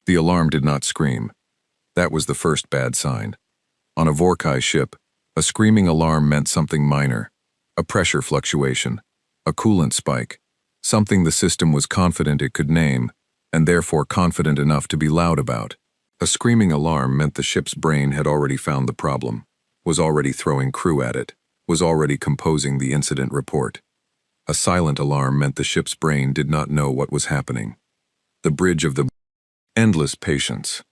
The alarm did not scream. That was the first bad sign. On a Vorkai ship, a screaming alarm meant something minor, a pressure fluctuation, a coolant spike, something the system was confident it could name, and therefore confident enough to be loud about. A screaming alarm meant the ship's brain had already found the problem, was already throwing crew at it, was already composing the incident report. A silent alarm meant the ship's brain did not know what was happening. The bridge of the endless patience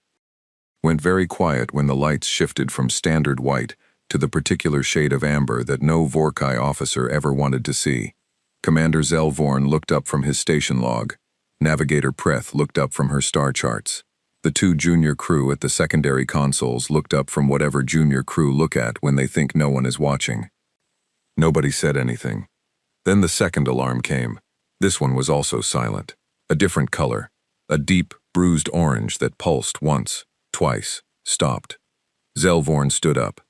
went very quiet when the lights shifted from standard white to the particular shade of amber that no Vorkai officer ever wanted to see. Commander Zelvorn looked up from his station log. Navigator Preth looked up from her star charts. The two junior crew at the secondary consoles looked up from whatever junior crew look at when they think no one is watching. Nobody said anything. Then the second alarm came. This one was also silent. A different color. A deep, bruised orange that pulsed once, twice, stopped. Zelvorn stood up.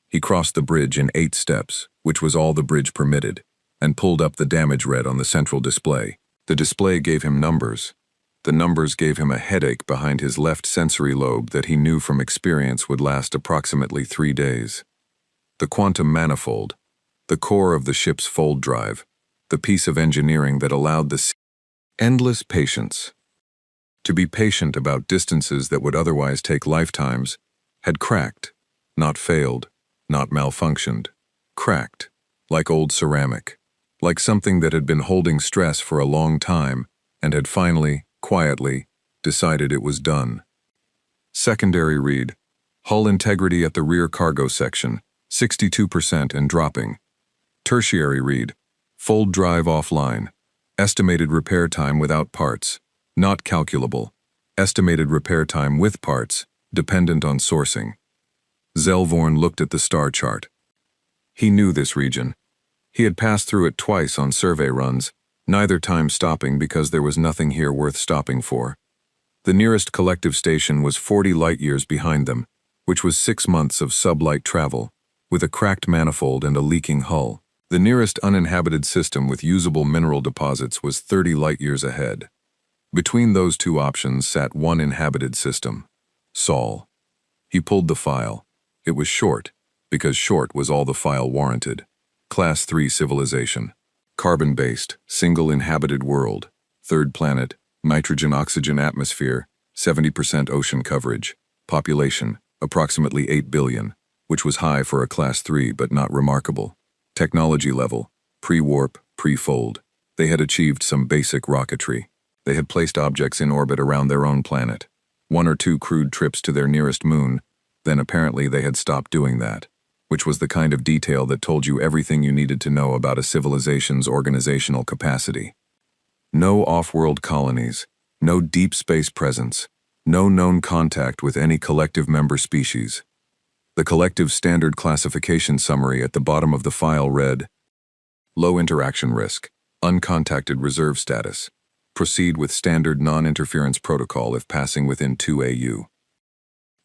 He crossed the bridge in 8 steps, which was all the bridge permitted, and pulled up the damage red on the central display. The display gave him numbers. The numbers gave him a headache behind his left sensory lobe that he knew from experience would last approximately 3 days. The quantum manifold, the core of the ship's fold drive, the piece of engineering that allowed the endless patience. To be patient about distances that would otherwise take lifetimes, had cracked, not failed, not malfunctioned, cracked, like old ceramic, like something that had been holding stress for a long time and had finally, quietly, decided it was done. Secondary read, hull integrity at the rear cargo section, 62% and dropping. Tertiary read, fold drive offline, estimated repair time without parts, not calculable, estimated repair time with parts, dependent on sourcing. Zelvorn looked at the star chart. He knew this region. He had passed through it twice on survey runs, neither time stopping because there was nothing here worth stopping for. The nearest collective station was 40 light-years behind them, which was 6 months of sublight travel, with a cracked manifold and a leaking hull. The nearest uninhabited system with usable mineral deposits was 30 light-years ahead. Between those two options sat one inhabited system, Sol. He pulled the file. It was short, because short was all the file warranted. Class 3 civilization. Carbon-based, single inhabited world. 3rd planet, nitrogen-oxygen atmosphere, 70% ocean coverage. Population, approximately 8 billion, which was high for a Class 3 but not remarkable. Technology level, pre-warp, pre-fold. They had achieved some basic rocketry. They had placed objects in orbit around their own planet. 1 or 2 crewed trips to their nearest moon, then apparently they had stopped doing that, which was the kind of detail that told you everything you needed to know about a civilization's organizational capacity. No off-world colonies, no deep space presence, no known contact with any collective member species. The collective standard classification summary at the bottom of the file read, low interaction risk, uncontacted reserve status. Proceed with standard non-interference protocol if passing within 2 AU.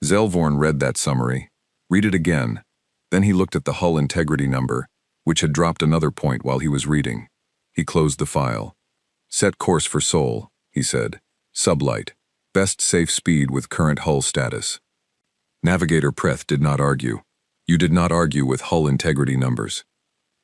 Zelvorn read that summary. Read it again. Then he looked at the hull integrity number, which had dropped another point while he was reading. He closed the file. Set course for Sol, he said. Sublight. Best safe speed with current hull status. Navigator Preth did not argue. You did not argue with hull integrity numbers.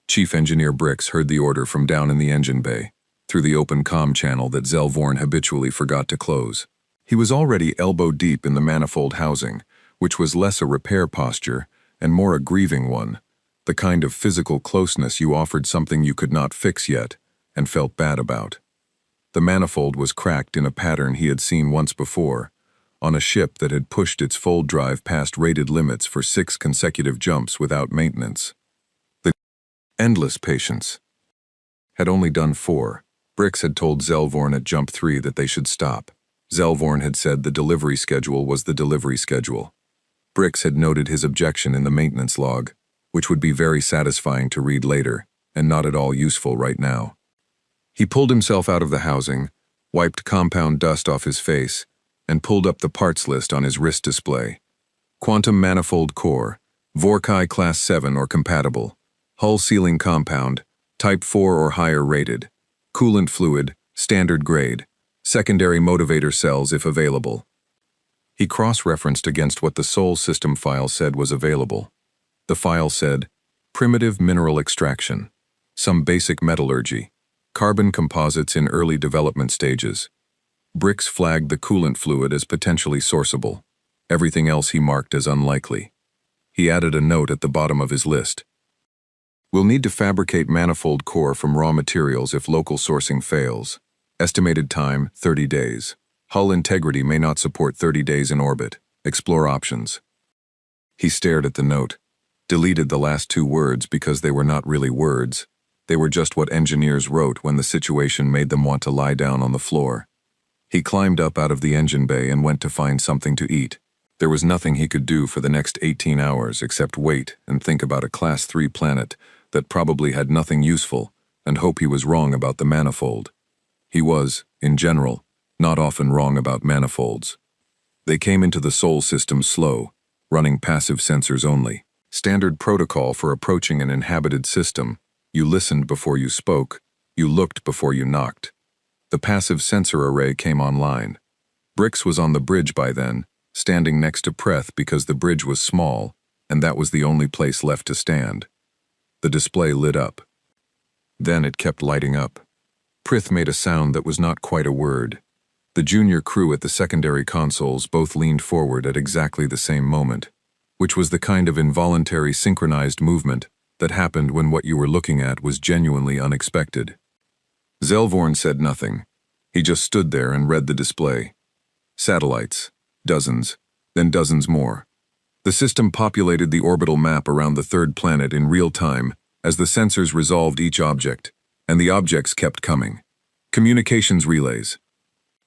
Chief Engineer Brix heard the order from down in the engine bay, through the open comm channel that Zelvorn habitually forgot to close. He was already elbow-deep in the manifold housing, which was less a repair posture and more a grieving one, the kind of physical closeness you offered something you could not fix yet and felt bad about. The manifold was cracked in a pattern he had seen once before, on a ship that had pushed its fold drive past rated limits for 6 consecutive jumps without maintenance. The endless patience had only done 4. Brix had told Zelvorn at Jump 3 that they should stop. Zelvorn had said the delivery schedule was the delivery schedule. Brix had noted his objection in the maintenance log, which would be very satisfying to read later, and not at all useful right now. He pulled himself out of the housing, wiped compound dust off his face, and pulled up the parts list on his wrist display. Quantum manifold core, Vorkai Class 7 or compatible, hull sealing compound, Type 4 or higher rated, coolant fluid, standard grade, secondary motivator cells if available. He cross-referenced against what the Sol system file said was available. The file said, primitive mineral extraction, some basic metallurgy, carbon composites in early development stages. Brix flagged the coolant fluid as potentially sourceable. Everything else he marked as unlikely. He added a note at the bottom of his list. We'll need to fabricate manifold core from raw materials if local sourcing fails. Estimated time, 30 days. Hull integrity may not support 30 days in orbit. Explore options. He stared at the note, deleted the last two words because they were not really words. They were just what engineers wrote when the situation made them want to lie down on the floor. He climbed up out of the engine bay and went to find something to eat. There was nothing he could do for the next 18 hours except wait and think about a Class 3 planet that probably had nothing useful and hope he was wrong about the manifold. He was, in general, not often wrong about manifolds. They came into the Sol system slow, running passive sensors only. Standard protocol for approaching an inhabited system. You listened before you spoke, you looked before you knocked. The passive sensor array came online. Brix was on the bridge by then, standing next to Preth because the bridge was small, and that was the only place left to stand. The display lit up. Then it kept lighting up. Prith made a sound that was not quite a word. The junior crew at the secondary consoles both leaned forward at exactly the same moment, which was the kind of involuntary synchronized movement that happened when what you were looking at was genuinely unexpected. Zelvorn said nothing. He just stood there and read the display. Satellites. Dozens. Then dozens more. The system populated the orbital map around the third planet in real time as the sensors resolved each object, and the objects kept coming. Communications relays.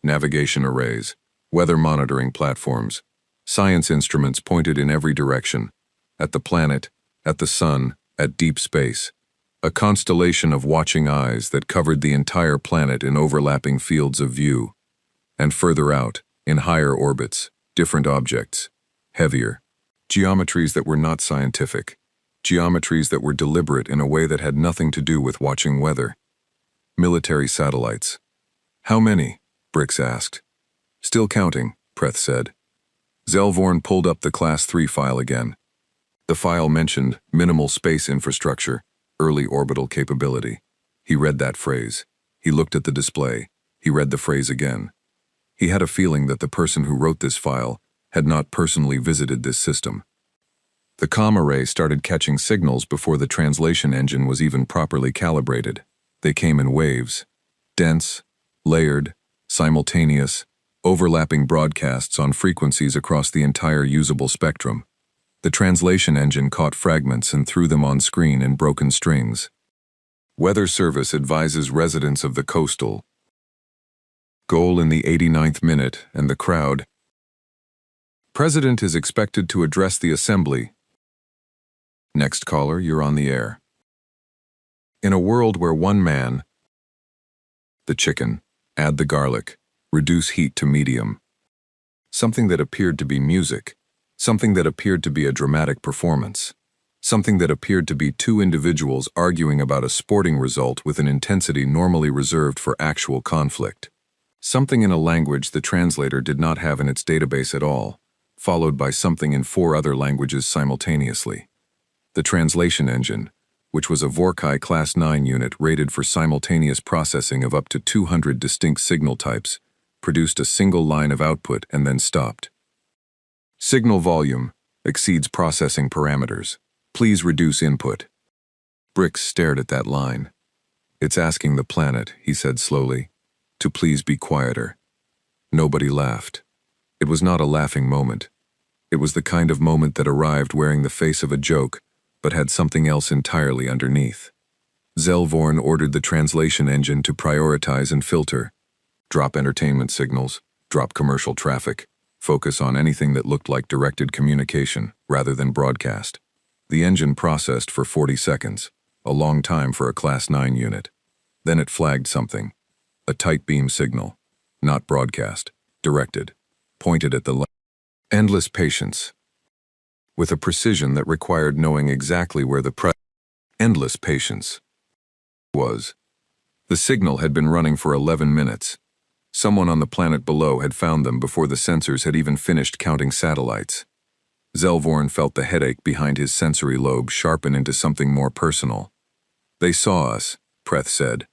Navigation arrays. Weather monitoring platforms. Science instruments pointed in every direction. At the planet, at the sun, at deep space. A constellation of watching eyes that covered the entire planet in overlapping fields of view. And further out, in higher orbits, different objects, heavier. Geometries that were not scientific. Geometries that were deliberate in a way that had nothing to do with watching weather. Military satellites. How many? Brix asked. Still counting, Preth said. Zelvorn pulled up the Class 3 file again. The file mentioned minimal space infrastructure, early orbital capability. He read that phrase. He looked at the display. He read the phrase again. He had a feeling that the person who wrote this file had not personally visited this system. The comm array started catching signals before the translation engine was even properly calibrated. They came in waves. Dense, layered, simultaneous, overlapping broadcasts on frequencies across the entire usable spectrum. The translation engine caught fragments and threw them on screen in broken strings. Weather Service advises residents of the coastal. Goal in the 89th minute, and the crowd. President is expected to address the assembly. Next caller, you're on the air. In a world where one man. The chicken. Add the garlic. Reduce heat to medium. Something that appeared to be music. Something that appeared to be a dramatic performance. Something that appeared to be two individuals arguing about a sporting result with an intensity normally reserved for actual conflict. Something in a language the translator did not have in its database at all, followed by something in 4 other languages simultaneously. The translation engine, which was a Vorkai Class 9 unit rated for simultaneous processing of up to 200 distinct signal types, produced a single line of output and then stopped. Signal volume exceeds processing parameters. Please reduce input. Brix stared at that line. It's asking the planet, he said slowly, to please be quieter. Nobody laughed. It was not a laughing moment. It was the kind of moment that arrived wearing the face of a joke, but had something else entirely underneath. Zelvorn ordered the translation engine to prioritize and filter. Drop entertainment signals, drop commercial traffic, focus on anything that looked like directed communication rather than broadcast. The engine processed for 40 seconds, a long time for a Class 9 unit. Then it flagged something. A tight beam signal, not broadcast, directed, pointed at the endless patience. With a precision that required knowing exactly where the endless patience was. The signal had been running for 11 minutes. Someone on the planet below had found them before the sensors had even finished counting satellites. Zelvorn felt the headache behind his sensory lobe sharpen into something more personal. "They saw us," Preth said.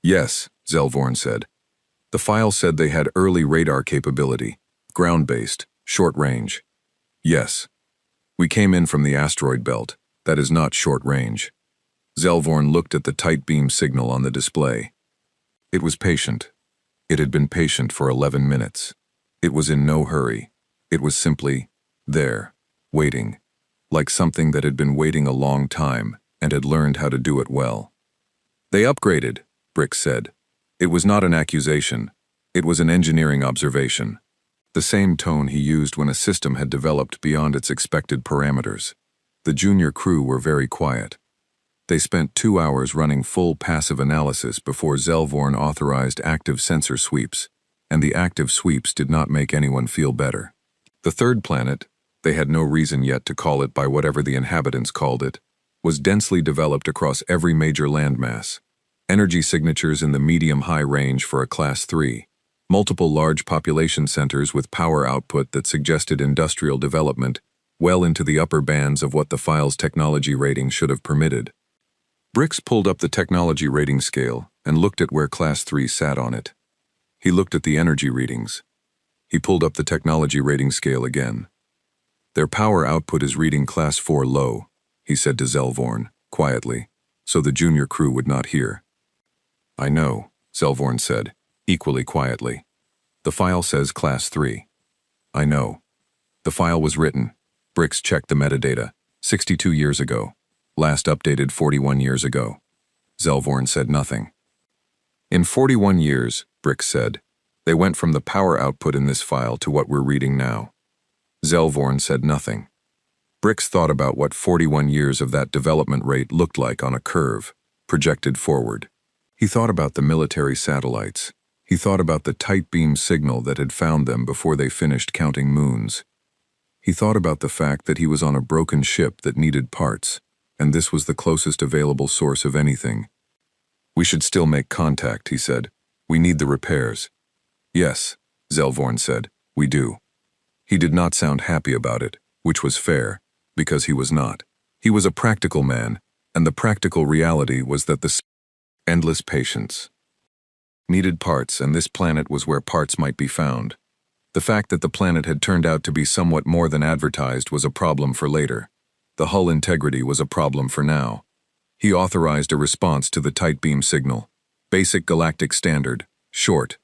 "Yes," Zelvorn said. "The file said they had early radar capability, ground-based, short range." "Yes. We came in from the asteroid belt. That is not short range." Zelvorn looked at the tight beam signal on the display. It was patient. It had been patient for 11 minutes. It was in no hurry. It was simply there, waiting, like something that had been waiting a long time and had learned how to do it well. "They upgraded," Brick said. It was not an accusation. It was an engineering observation. The same tone he used when a system had developed beyond its expected parameters. The junior crew were very quiet. They spent 2 hours running full passive analysis before Zelvorn authorized active sensor sweeps, and the active sweeps did not make anyone feel better. The third planet, they had no reason yet to call it by whatever the inhabitants called it, was densely developed across every major landmass. Energy signatures in the medium-high range for a Class 3, multiple large population centers with power output that suggested industrial development well into the upper bands of what the file's technology rating should have permitted. Brix pulled up the technology rating scale and looked at where Class 3 sat on it. He looked at the energy readings. He pulled up the technology rating scale again. "Their power output is reading Class 4 low," he said to Zelvorn, quietly, so the junior crew would not hear. "I know," Zelvorn said, equally quietly. "The file says Class 3. "I know. The file was written," Brix checked the metadata, 62 years ago. Last updated 41 years ago. Zelvorn said nothing. "In 41 years, Brix said, they went from the power output in this file to what we're reading now." Zelvorn said nothing. Brix thought about what 41 years of that development rate looked like on a curve, projected forward. He thought about the military satellites. He thought about the tight beam signal that had found them before they finished counting moons. He thought about the fact that he was on a broken ship that needed parts, and this was the closest available source of anything. "We should still make contact," he said. "We need the repairs." "Yes," Zelvorn said, "we do." He did not sound happy about it, which was fair, because he was not. He was a practical man, and the practical reality was that the endless patience needed parts, and this planet was where parts might be found. The fact that the planet had turned out to be somewhat more than advertised was a problem for later. The hull integrity was a problem for now. He authorized a response to the tight beam signal. Basic galactic standard, short,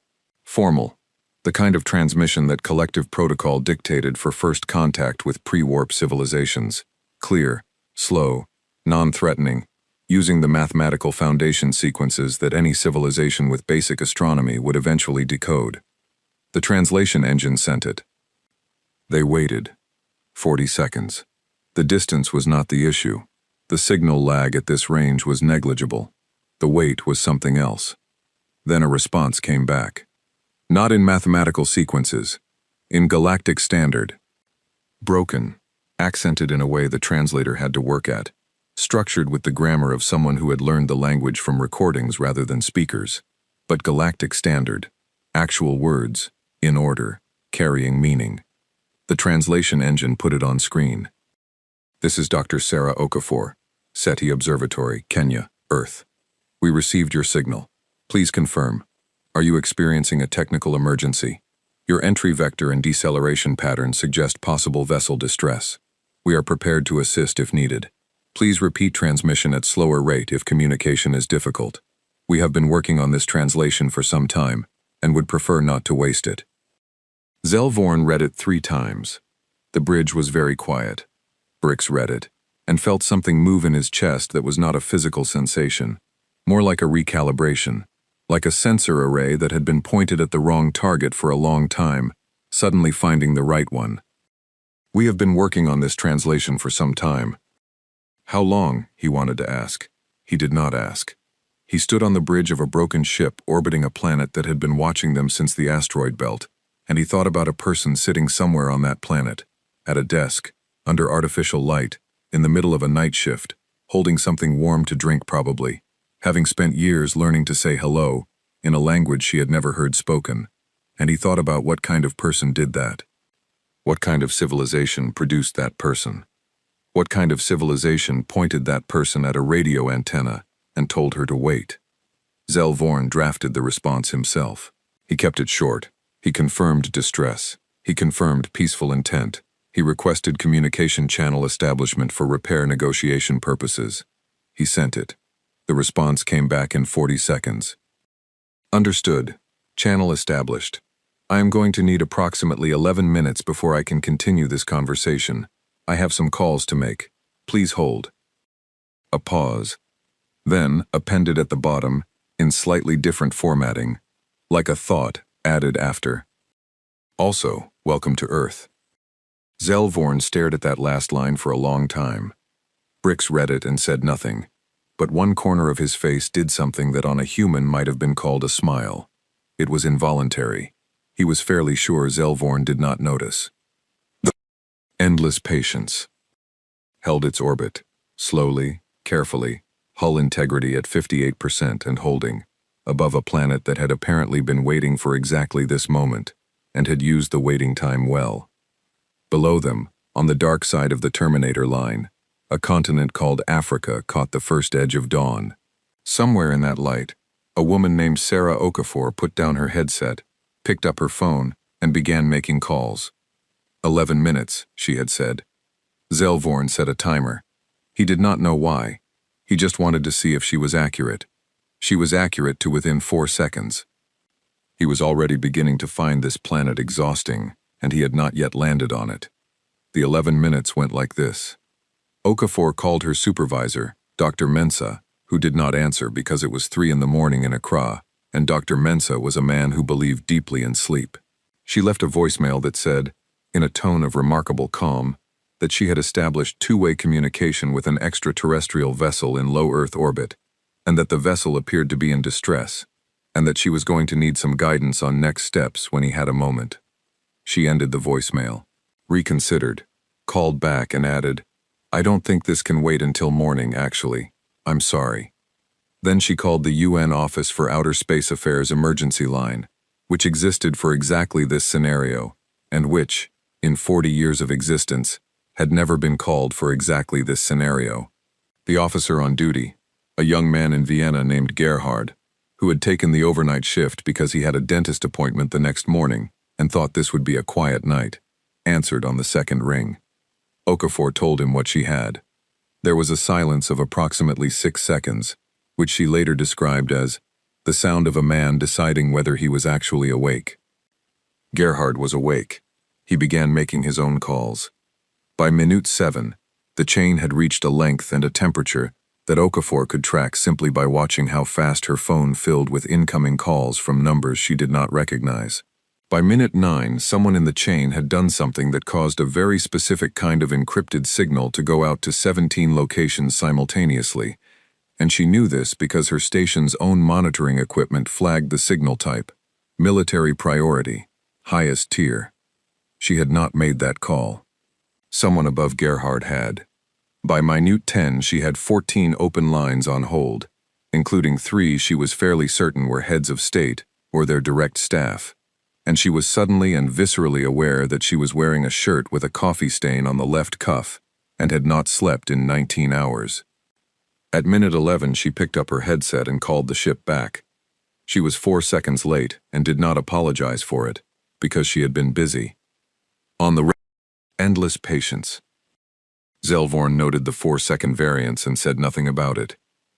formal, the kind of transmission that collective protocol dictated for first contact with pre-warp civilizations. Clear, slow, non-threatening, using the mathematical foundation sequences that any civilization with basic astronomy would eventually decode. The translation engine sent it. They waited. 40 seconds. The distance was not the issue. The signal lag at this range was negligible. The wait was something else. Then a response came back. Not in mathematical sequences. In galactic standard. Broken. Accented in a way the translator had to work at. Structured with the grammar of someone who had learned the language from recordings rather than speakers. But galactic standard. Actual words. In order. Carrying meaning. The translation engine put it on screen. "This is Dr. Sarah Okafor, SETI Observatory, Kenya, Earth. We received your signal. Please confirm. Are you experiencing a technical emergency? Your entry vector and deceleration pattern suggest possible vessel distress. We are prepared to assist if needed. Please repeat transmission at slower rate if communication is difficult. We have been working on this translation for some time and would prefer not to waste it." Zelvorn read it 3 times. The bridge was very quiet. Brix read it, and felt something move in his chest that was not a physical sensation, more like a recalibration, like a sensor array that had been pointed at the wrong target for a long time, suddenly finding the right one. "We have been working on this translation for some time." How long, he wanted to ask. He did not ask. He stood on the bridge of a broken ship orbiting a planet that had been watching them since the asteroid belt, and he thought about a person sitting somewhere on that planet, at a desk, under artificial light, in the middle of a night shift, holding something warm to drink probably, having spent years learning to say hello, in a language she had never heard spoken, and he thought about what kind of person did that. What kind of civilization produced that person? What kind of civilization pointed that person at a radio antenna and told her to wait? Zell drafted the response himself. He kept it short. He confirmed distress. He confirmed peaceful intent. He requested communication channel establishment for repair negotiation purposes. He sent it. The response came back in 40 seconds. Understood. Channel established. I am going to need approximately 11 minutes before I can continue this conversation. I have some calls to make. Please hold. A pause. Then, appended at the bottom, in slightly different formatting, like a thought added after. Also, welcome to Earth. Zell stared at that last line for a long time. Brix read it and said nothing, but one corner of his face did something that on a human might have been called a smile. It was involuntary. He was fairly sure Zell did not notice. The endless patience held its orbit, slowly, carefully, hull integrity at 58% and holding, above a planet that had apparently been waiting for exactly this moment, and had used the waiting time well. Below them, on the dark side of the Terminator line, a continent called Africa caught the first edge of dawn. Somewhere in that light, a woman named Sarah Okafor put down her headset, picked up her phone, and began making calls. 11 minutes, she had said. Zell set a timer. He did not know why. He just wanted to see if she was accurate. She was accurate to within 4 seconds. He was already beginning to find this planet exhausting, and he had not yet landed on it. The 11 minutes went like this. Okafor called her supervisor, Dr. Mensah, who did not answer because it was 3 a.m. in Accra, and Dr. Mensah was a man who believed deeply in sleep. She left a voicemail that said, in a tone of remarkable calm, that she had established two-way communication with an extraterrestrial vessel in low Earth orbit, and that the vessel appeared to be in distress, and that she was going to need some guidance on next steps when he had a moment. She ended the voicemail, reconsidered, called back and added, I don't think this can wait until morning, actually. I'm sorry. Then she called the UN Office for Outer Space Affairs emergency line, which existed for exactly this scenario, and which, in 40 years of existence, had never been called for exactly this scenario. The officer on duty, a young man in Vienna named Gerhard, who had taken the overnight shift because he had a dentist appointment the next morning and thought this would be a quiet night, answered on the second ring. Okafor told him what she had. There was a silence of approximately 6 seconds, which she later described as the sound of a man deciding whether he was actually awake. Gerhard was awake. He began making his own calls. By minute 7, the chain had reached a length and a temperature that Okafor could track simply by watching how fast her phone filled with incoming calls from numbers she did not recognize. By minute 9, someone in the chain had done something that caused a very specific kind of encrypted signal to go out to 17 locations simultaneously, and she knew this because her station's own monitoring equipment flagged the signal type, military priority, highest tier. She had not made that call. Someone above Gerhard had. By minute 10, she had 14 open lines on hold, including 3 she was fairly certain were heads of state or their direct staff, and she was suddenly and viscerally aware that she was wearing a shirt with a coffee stain on the left cuff and had not slept in 19 hours. At minute 11, she picked up her headset and called the ship back. She was 4 seconds late and did not apologize for it, because she had been busy. On the endless patience. Zell noted the 4-second variance and said nothing about it.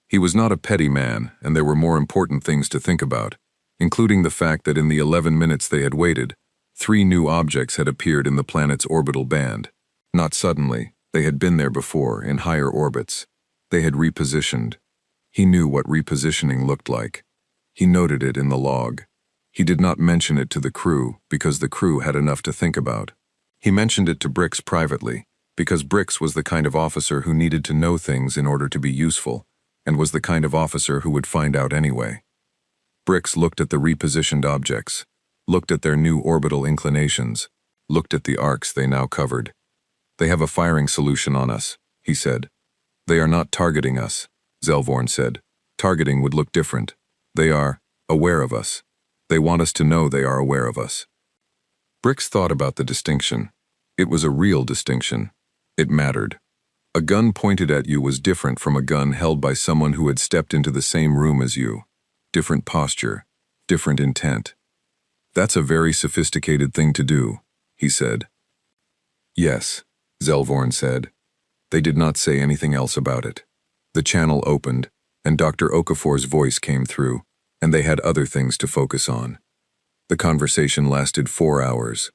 He was not a petty man, and there were more important things to think about, including the fact that in the 11 minutes they had waited, 3 new objects had appeared in the planet's orbital band. Not suddenly, they had been there before, in higher orbits. They had repositioned. He knew what repositioning looked like. He noted it in the log. He did not mention it to the crew because the crew had enough to think about. He mentioned it to Brix privately, because Brix was the kind of officer who needed to know things in order to be useful, and was the kind of officer who would find out anyway. Brix looked at the repositioned objects, looked at their new orbital inclinations, looked at the arcs they now covered. They have a firing solution on us, he said. They are not targeting us, Zell said. Targeting would look different. They are. Aware of us. They want us to know they are aware of us. Brix thought about the distinction. It was a real distinction. It mattered. A gun pointed at you was different from a gun held by someone who had stepped into the same room as you. Different posture, different intent. That's a very sophisticated thing to do, he said. Yes, Zelvorn said. They did not say anything else about it. The channel opened, and Dr. Okafor's voice came through, and they had other things to focus on. The conversation lasted 4 hours.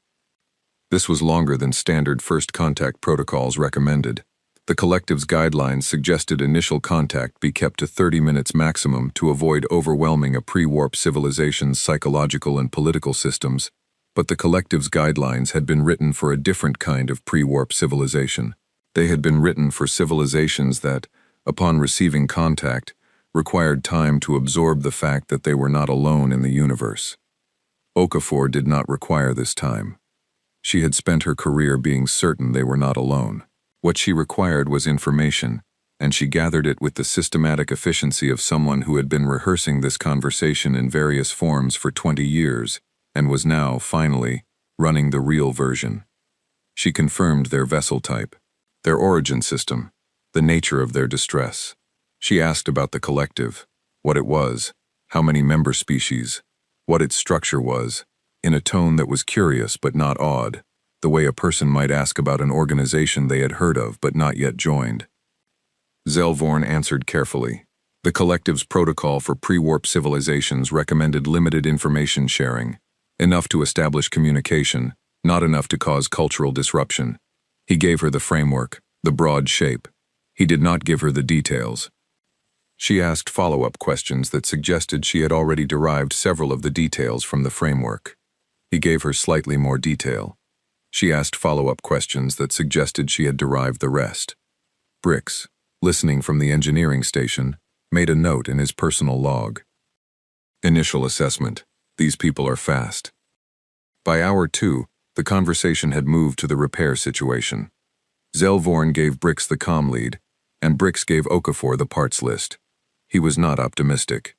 This was longer than standard first contact protocols recommended. The collective's guidelines suggested initial contact be kept to 30 minutes maximum to avoid overwhelming a pre-warp civilization's psychological and political systems, but the collective's guidelines had been written for a different kind of pre-warp civilization. They had been written for civilizations that, upon receiving contact, required time to absorb the fact that they were not alone in the universe. Okafor did not require this time. She had spent her career being certain they were not alone. What she required was information, and she gathered it with the systematic efficiency of someone who had been rehearsing this conversation in various forms for 20 years and was now, finally, running the real version. She confirmed their vessel type, their origin system, the nature of their distress. She asked about the collective, what it was, how many member species, what its structure was, in a tone that was curious but not awed, the way a person might ask about an organization they had heard of but not yet joined. Zelvorn answered carefully. The collective's protocol for pre-warp civilizations recommended limited information sharing, enough to establish communication, not enough to cause cultural disruption. He gave her the framework, the broad shape. He did not give her the details. She asked follow-up questions that suggested she had already derived several of the details from the framework. He gave her slightly more detail. She asked follow-up questions that suggested she had derived the rest. Brix, listening from the engineering station, made a note in his personal log. Initial assessment. These people are fast. By hour 2, the conversation had moved to the repair situation. Zelvorn gave Brix the comm lead, and Brix gave Okafor the parts list. He was not optimistic.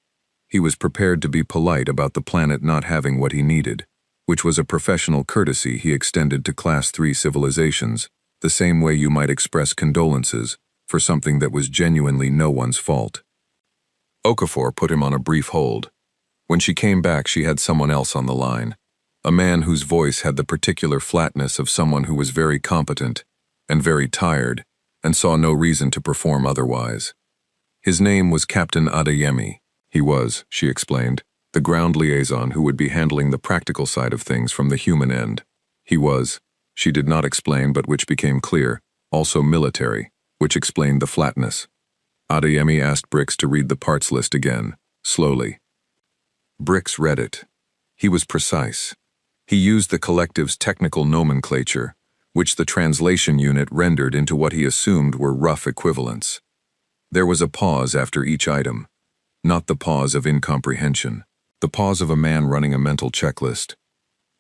He was prepared to be polite about the planet not having what he needed, which was a professional courtesy he extended to Class 3 civilizations, the same way you might express condolences for something that was genuinely no one's fault. Okafor put him on a brief hold. When she came back, she had someone else on the line, a man whose voice had the particular flatness of someone who was very competent and very tired and saw no reason to perform otherwise. His name was Captain Adeyemi. He was, she explained, the ground liaison who would be handling the practical side of things from the human end. He was, she did not explain but which became clear, also military, which explained the flatness. Adeyemi asked Brix to read the parts list again, slowly. Brix read it. He was precise. He used the collective's technical nomenclature, which the translation unit rendered into what he assumed were rough equivalents. There was a pause after each item, not the pause of incomprehension. The pause of a man running a mental checklist.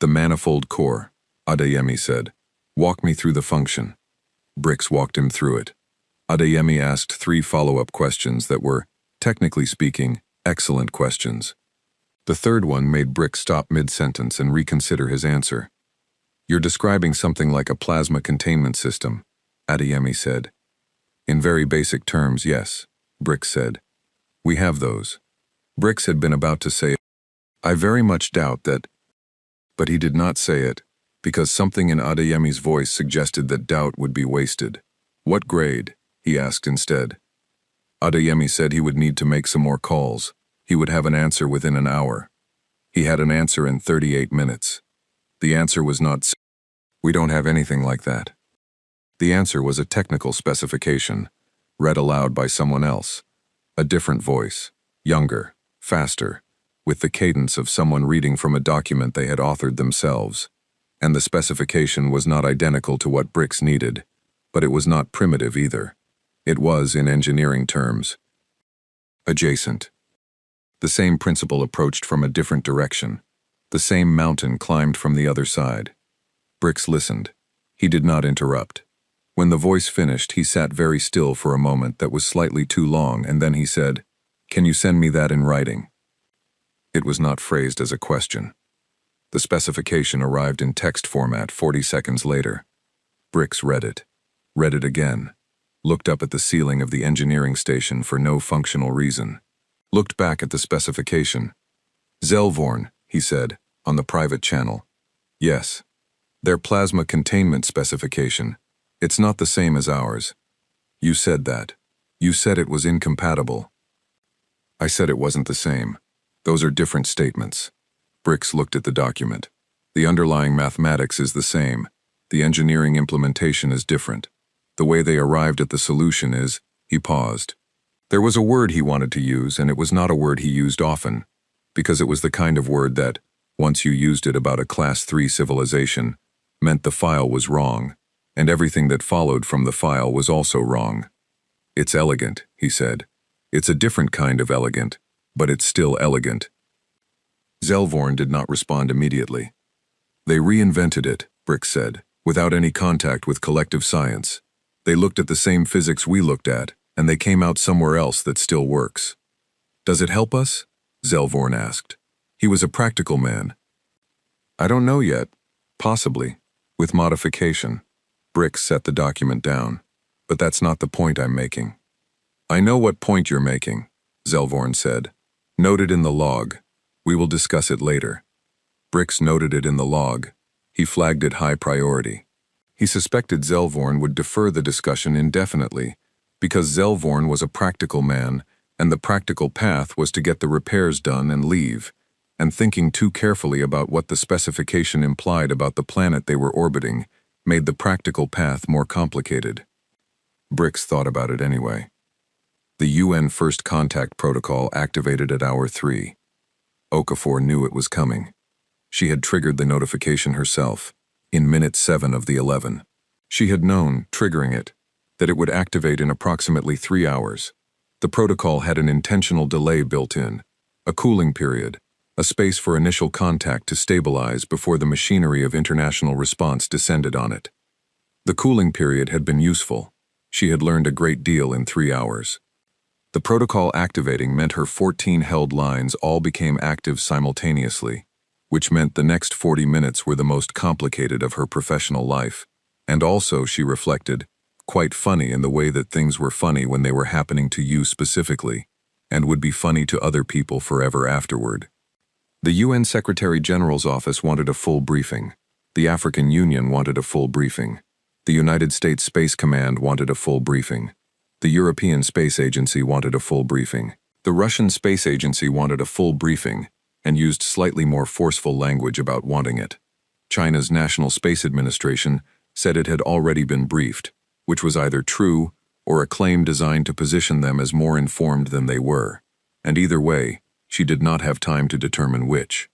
The manifold core, Adeyemi said. Walk me through the function. Brix walked him through it. Adeyemi asked 3 follow-up questions that were, technically speaking, excellent questions. The third one made Brix stop mid-sentence and reconsider his answer. You're describing something like a plasma containment system, Adeyemi said. In very basic terms, yes, Brix said. We have those. Brix had been about to say, I very much doubt that, but he did not say it, because something in Adeyemi's voice suggested that doubt would be wasted. What grade? He asked instead. Adeyemi said he would need to make some more calls. He would have an answer within an hour. He had an answer in 38 minutes. The answer was not, we don't have anything like that. The answer was a technical specification, read aloud by someone else. A different voice, younger, faster, with the cadence of someone reading from a document they had authored themselves. And the specification was not identical to what Brix needed, but it was not primitive either. It was, in engineering terms, adjacent. The same principle approached from a different direction. The same mountain climbed from the other side. Brix listened. He did not interrupt. When the voice finished, he sat very still for a moment that was slightly too long, and then he said, Can you send me that in writing? It was not phrased as a question. The specification arrived in text format 40 seconds later. Brix read it again, looked up at the ceiling of the engineering station for no functional reason, looked back at the specification. Zelvorn, he said, on the private channel. Yes. Their plasma containment specification. It's not the same as ours. You said that. You said it was incompatible. I said it wasn't the same. Those are different statements. Brix looked at the document. The underlying mathematics is the same. The engineering implementation is different. The way they arrived at the solution is, he paused. There was a word he wanted to use, and it was not a word he used often, because it was the kind of word that, once you used it about a Class 3 civilization, meant the file was wrong, and everything that followed from the file was also wrong. It's elegant, he said. It's a different kind of elegant, but it's still elegant. Zelvorn did not respond immediately. They reinvented it, Brix said, without any contact with collective science. They looked at the same physics we looked at, and they came out somewhere else that still works. Does it help us? Zelvorn asked. He was a practical man. I don't know yet. Possibly. With modification. Brix set the document down. But that's not the point I'm making. I know what point you're making, Zelvorn said. Note it in the log. We will discuss it later. Brix noted it in the log. He flagged it high priority. He suspected Zelvorn would defer the discussion indefinitely, because Zelvorn was a practical man, and the practical path was to get the repairs done and leave, and thinking too carefully about what the specification implied about the planet they were orbiting made the practical path more complicated. Brix thought about it anyway. The UN First Contact Protocol activated at hour 3. Okafor knew it was coming. She had triggered the notification herself, in minute 7 of the 11. She had known, triggering it, that it would activate in approximately 3 hours. The protocol had an intentional delay built in, a cooling period, a space for initial contact to stabilize before the machinery of international response descended on it. The cooling period had been useful. She had learned a great deal in 3 hours. The protocol activating meant her 14 held lines all became active simultaneously, which meant the next 40 minutes were the most complicated of her professional life, and also, she reflected, quite funny in the way that things were funny when they were happening to you specifically, and would be funny to other people forever afterward. The UN Secretary-General's office wanted a full briefing. The African Union wanted a full briefing. The United States Space Command wanted a full briefing. The European Space Agency wanted a full briefing. The Russian Space Agency wanted a full briefing, and used slightly more forceful language about wanting it. China's National Space Administration said it had already been briefed, which was either true or a claim designed to position them as more informed than they were, and either way, she did not have time to determine which.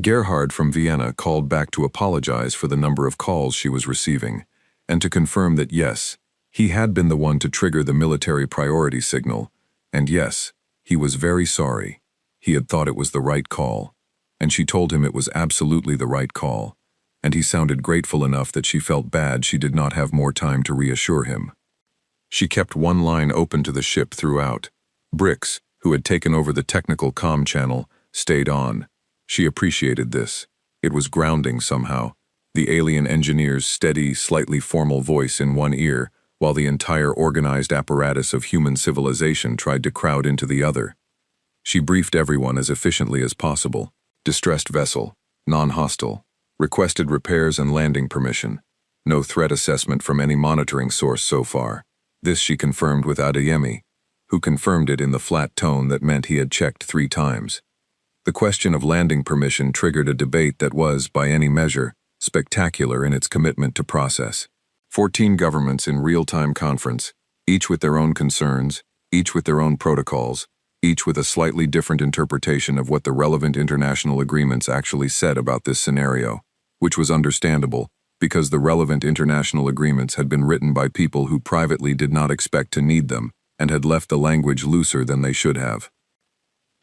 Gerhard from Vienna called back to apologize for the number of calls she was receiving, and to confirm that yes, he had been the one to trigger the military priority signal, and yes, he was very sorry. He had thought it was the right call, and she told him it was absolutely the right call, and he sounded grateful enough that she felt bad she did not have more time to reassure him. She kept one line open to the ship throughout. Brix, who had taken over the technical comm channel, stayed on. She appreciated this. It was grounding somehow, the alien engineer's steady, slightly formal voice in one ear, while the entire organized apparatus of human civilization tried to crowd into the other. She briefed everyone as efficiently as possible. Distressed vessel, non-hostile, requested repairs and landing permission. No threat assessment from any monitoring source so far. This she confirmed with Adeyemi, who confirmed it in the flat tone that meant he had checked 3 times. The question of landing permission triggered a debate that was, by any measure, spectacular in its commitment to process. 14 governments in real-time conference, each with their own concerns, each with their own protocols, each with a slightly different interpretation of what the relevant international agreements actually said about this scenario, which was understandable, because the relevant international agreements had been written by people who privately did not expect to need them, and had left the language looser than they should have.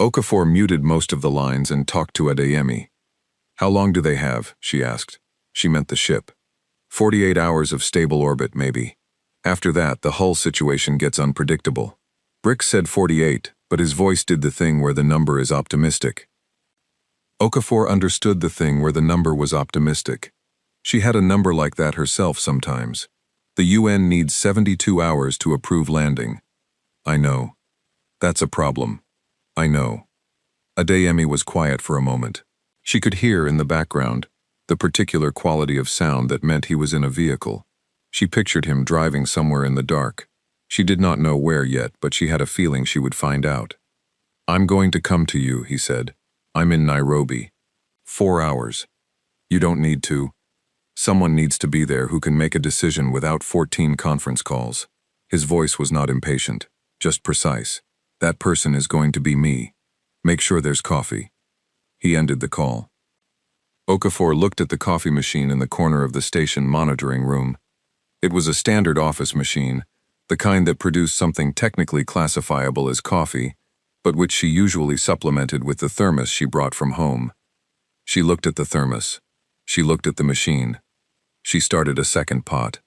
Okafor muted most of the lines and talked to Adeyemi. How long do they have? She asked. She meant the ship. 48 hours of stable orbit, maybe. After that, the hull situation gets unpredictable. Brix said 48, but his voice did the thing where the number is optimistic. Okafor understood the thing where the number was optimistic. She had a number like that herself sometimes. The UN needs 72 hours to approve landing. I know. That's a problem. I know. Adeyemi was quiet for a moment. She could hear in the background the particular quality of sound that meant he was in a vehicle. She pictured him driving somewhere in the dark. She did not know where yet, but she had a feeling she would find out. I'm going to come to you, he said. I'm in Nairobi. 4 hours. You don't need to. Someone needs to be there who can make a decision without 14 conference calls. His voice was not impatient, just precise. That person is going to be me. Make sure there's coffee. He ended the call. Okafor looked at the coffee machine in the corner of the station monitoring room. It was a standard office machine, the kind that produced something technically classifiable as coffee, but which she usually supplemented with the thermos she brought from home. She looked at the thermos. She looked at the machine. She started a second pot.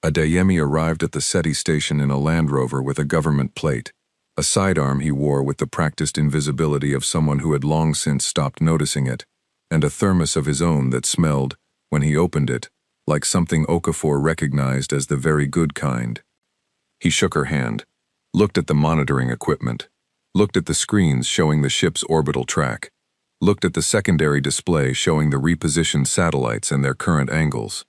Adeyemi arrived at the SETI station in a Land Rover with a government plate, a sidearm he wore with the practiced invisibility of someone who had long since stopped noticing it, and a thermos of his own that smelled, when he opened it, like something Okafor recognized as the very good kind. He shook her hand, looked at the monitoring equipment, looked at the screens showing the ship's orbital track, looked at the secondary display showing the repositioned satellites and their current angles.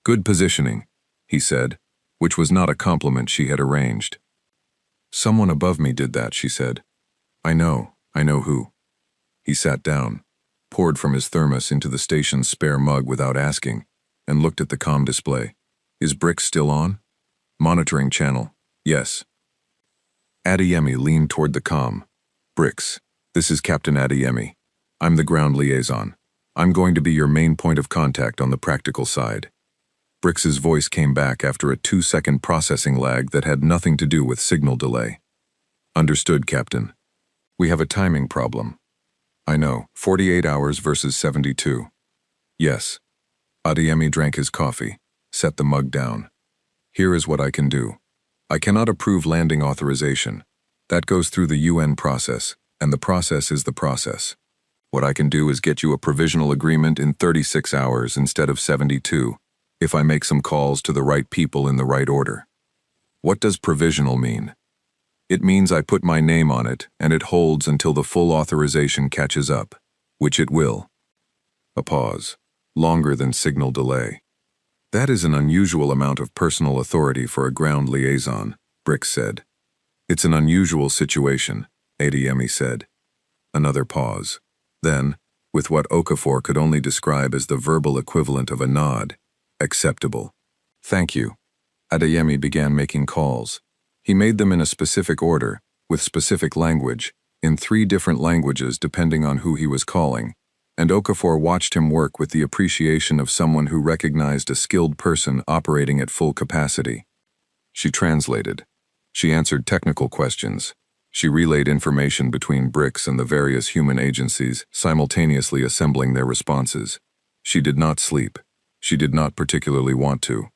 Good positioning, he said, which was not a compliment she had arranged. Someone above me did that, she said. I know who. He sat down, poured from his thermos into the station's spare mug without asking, and looked at the comm display. Is Brix still on? Monitoring channel, yes. Adeyemi leaned toward the comm. Brix, this is Captain Adeyemi. I'm the ground liaison. I'm going to be your main point of contact on the practical side. Brix's voice came back after a 2-second processing lag that had nothing to do with signal delay. Understood, Captain. We have a timing problem. I know, 48 hours versus 72. Yes. Adeyemi drank his coffee, set the mug down. Here is what I can do. I cannot approve landing authorization. That goes through the UN process, and the process is the process. What I can do is get you a provisional agreement in 36 hours instead of 72, if I make some calls to the right people in the right order. What does provisional mean? It means I put my name on it, and it holds until the full authorization catches up, which it will. A pause, longer than signal delay. That is an unusual amount of personal authority for a ground liaison, Brix said. It's an unusual situation, Adeyemi said. Another pause. Then, with what Okafor could only describe as the verbal equivalent of a nod, acceptable. Thank you. Adeyemi began making calls. He made them in a specific order, with specific language, in 3 different languages depending on who he was calling, and Okafor watched him work with the appreciation of someone who recognized a skilled person operating at full capacity. She translated. She answered technical questions. She relayed information between Brix and the various human agencies, simultaneously assembling their responses. She did not sleep. She did not particularly want to.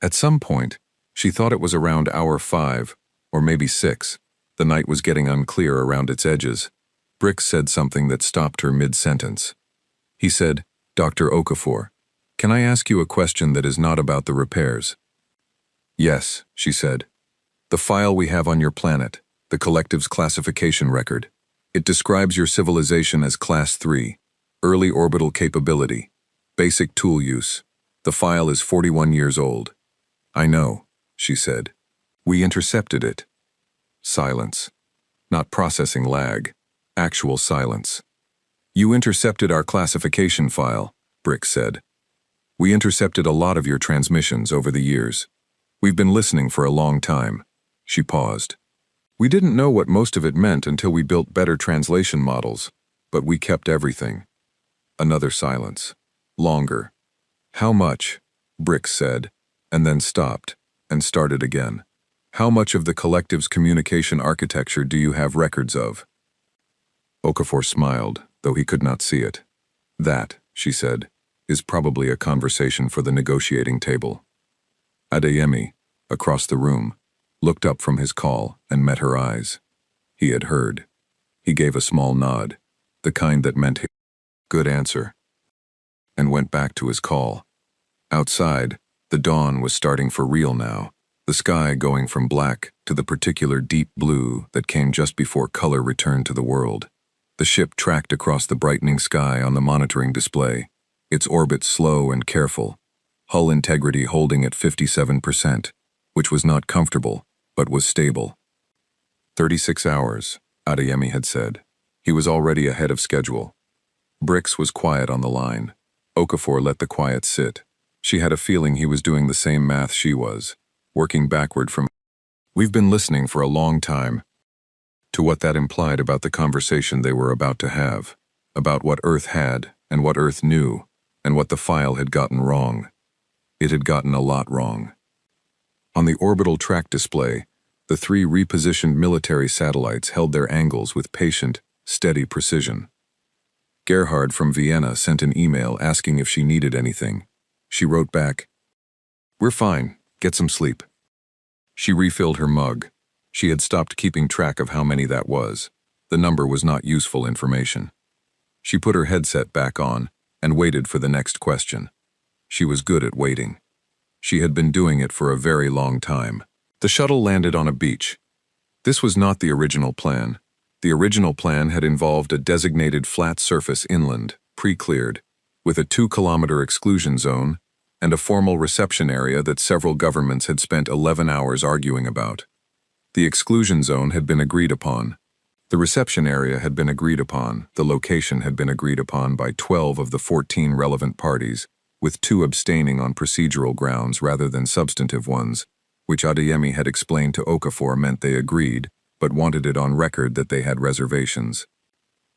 At some point, she thought it was around hour 5, or maybe 6. The night was getting unclear around its edges. Brix said something that stopped her mid-sentence. He said, Dr. Okafor, can I ask you a question that is not about the repairs? Yes, she said. The file we have on your planet, the collective's classification record. It describes your civilization as Class 3, early orbital capability, basic tool use. The file is 41 years old. I know, she said. We intercepted it. Silence. Not processing lag. Actual silence. You intercepted our classification file, Brix said. We intercepted a lot of your transmissions over the years. We've been listening for a long time. She paused. We didn't know what most of it meant until we built better translation models, but we kept everything. Another silence. Longer. How much? Brix said, and then stopped, and started again. How much of the collective's communication architecture do you have records of? Okafor smiled, though he could not see it. That, she said, is probably a conversation for the negotiating table. Adeyemi, across the room, looked up from his call and met her eyes. He had heard. He gave a small nod, the kind that meant Good answer. And went back to his call. Outside, the dawn was starting for real now, the sky going from black to the particular deep blue that came just before color returned to the world. The ship tracked across the brightening sky on the monitoring display, its orbit slow and careful, hull integrity holding at 57%, which was not comfortable, but was stable. 36 hours, Adeyemi had said. He was already ahead of schedule. Brix was quiet on the line. Okafor let the quiet sit. She had a feeling he was doing the same math she was, working backward from. We've been listening for a long time to what that implied about the conversation they were about to have, about what Earth had and what Earth knew, and what the file had gotten wrong. It had gotten a lot wrong. On the orbital track display, the 3 repositioned military satellites held their angles with patient, steady precision. Gerhard from Vienna sent an email asking if she needed anything. She wrote back, "We're fine, get some sleep." She refilled her mug. She had stopped keeping track of how many that was. The number was not useful information. She put her headset back on and waited for the next question. She was good at waiting. She had been doing it for a very long time. The shuttle landed on a beach. This was not the original plan. The original plan had involved a designated flat surface inland, pre-cleared, with a 2-kilometer exclusion zone and a formal reception area that several governments had spent 11 hours arguing about. The exclusion zone had been agreed upon. The reception area had been agreed upon. The location had been agreed upon by 12 of the 14 relevant parties, with 2 abstaining on procedural grounds rather than substantive ones, which Adeyemi had explained to Okafor meant they agreed, but wanted it on record that they had reservations.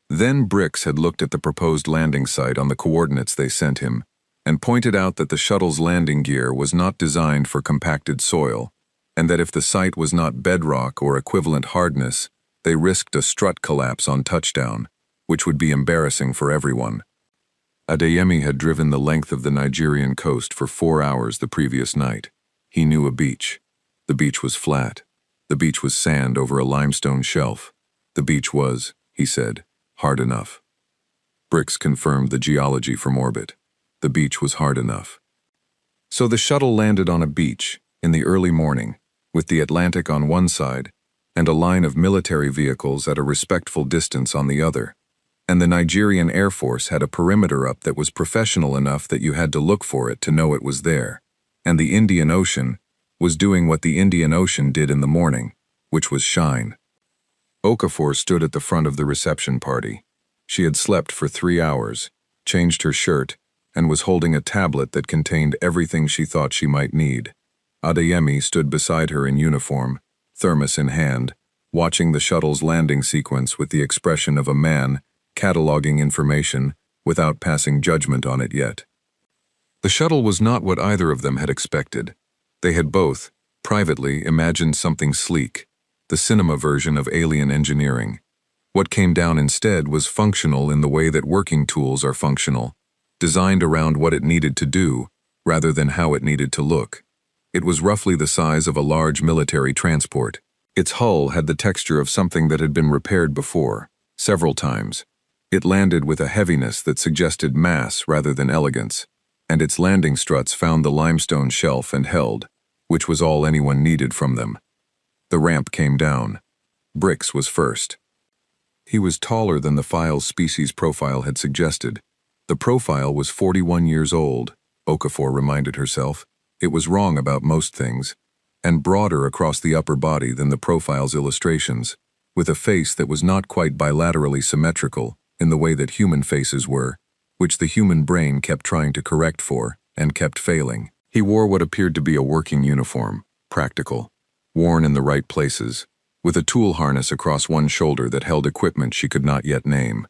Then Brix had looked at the proposed landing site on the coordinates they sent him, and pointed out that the shuttle's landing gear was not designed for compacted soil, and that if the site was not bedrock or equivalent hardness, they risked a strut collapse on touchdown, which would be embarrassing for everyone. Adeyemi had driven the length of the Nigerian coast for 4 hours the previous night. He knew a beach. The beach was flat. The beach was sand over a limestone shelf. The beach was, he said, hard enough. Brix confirmed the geology from orbit. The beach was hard enough. So the shuttle landed on a beach in the early morning, with the Atlantic on one side and a line of military vehicles at a respectful distance on the other. And the Nigerian Air Force had a perimeter up that was professional enough that you had to look for it to know it was there. And the Indian Ocean was doing what the Indian Ocean did in the morning, which was shine. Okafor stood at the front of the reception party. She had slept for 3 hours, changed her shirt, and was holding a tablet that contained everything she thought she might need. Adeyemi stood beside her in uniform, thermos in hand, watching the shuttle's landing sequence with the expression of a man cataloging information without passing judgment on it yet. The shuttle was not what either of them had expected. They had both, privately, imagined something sleek, the cinema version of alien engineering. What came down instead was functional in the way that working tools are functional, designed around what it needed to do, rather than how it needed to look. It was roughly the size of a large military transport. Its hull had the texture of something that had been repaired before, several times. It landed with a heaviness that suggested mass rather than elegance, and its landing struts found the limestone shelf and held, which was all anyone needed from them. The ramp came down. Brix was first. He was taller than the file's species profile had suggested. The profile was 41 years old, Okafor reminded herself. It was wrong about most things, and broader across the upper body than the profile's illustrations, with a face that was not quite bilaterally symmetrical in the way that human faces were, which the human brain kept trying to correct for, and kept failing. He wore what appeared to be a working uniform, practical, worn in the right places, with a tool harness across one shoulder that held equipment she could not yet name.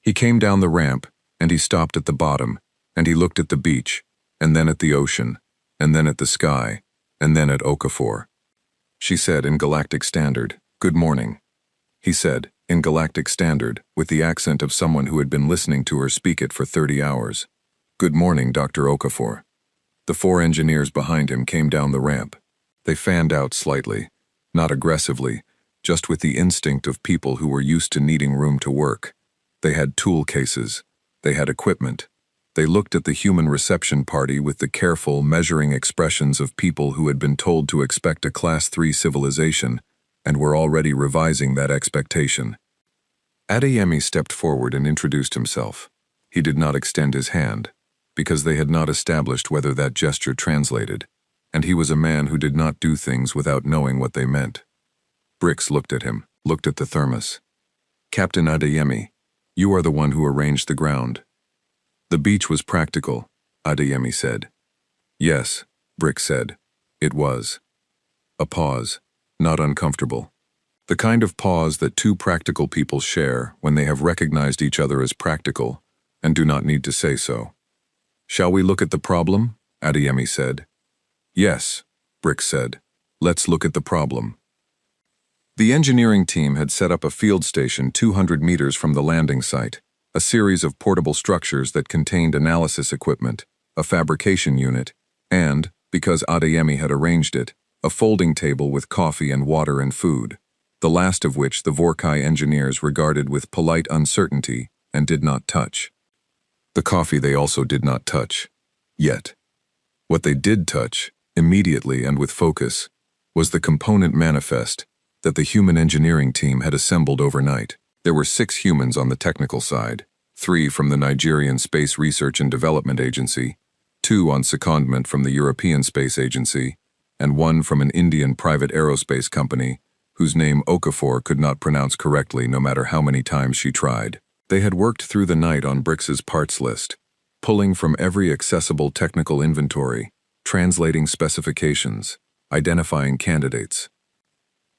He came down the ramp, and he stopped at the bottom, and he looked at the beach, and then at the ocean, and then at the sky, and then at Okafor. She said in Galactic Standard, "Good morning." He said, in Galactic Standard, with the accent of someone who had been listening to her speak it for 30 hours. "Good morning, Dr. Okafor." The 4 engineers behind him came down the ramp. They fanned out slightly, not aggressively, just with the instinct of people who were used to needing room to work. They had tool cases. They had equipment. They looked at the human reception party with the careful, measuring expressions of people who had been told to expect a Class 3 civilization and were already revising that expectation. Adeyemi stepped forward and introduced himself. He did not extend his hand, because they had not established whether that gesture translated, and he was a man who did not do things without knowing what they meant. Brix looked at him, looked at the thermos. "Captain Adeyemi, you are the one who arranged the ground." "The beach was practical," Adeyemi said. "Yes," Brix said. "It was." A pause, not uncomfortable. The kind of pause that two practical people share when they have recognized each other as practical and do not need to say so. "Shall we look at the problem?" Adeyemi said. "Yes," Brix said. "Let's look at the problem." The engineering team had set up a field station 200 meters from the landing site, a series of portable structures that contained analysis equipment, a fabrication unit, and, because Adeyemi had arranged it, a folding table with coffee and water and food, the last of which the Vorkai engineers regarded with polite uncertainty and did not touch. The coffee they also did not touch. Yet. What they did touch, immediately and with focus, was the component manifest that the human engineering team had assembled overnight. There were 6 humans on the technical side, 3 from the Nigerian Space Research and Development Agency, 2 on secondment from the European Space Agency, and 1 from an Indian private aerospace company whose name Okafor could not pronounce correctly no matter how many times she tried. They had worked through the night on Brix's parts list, pulling from every accessible technical inventory, translating specifications, identifying candidates.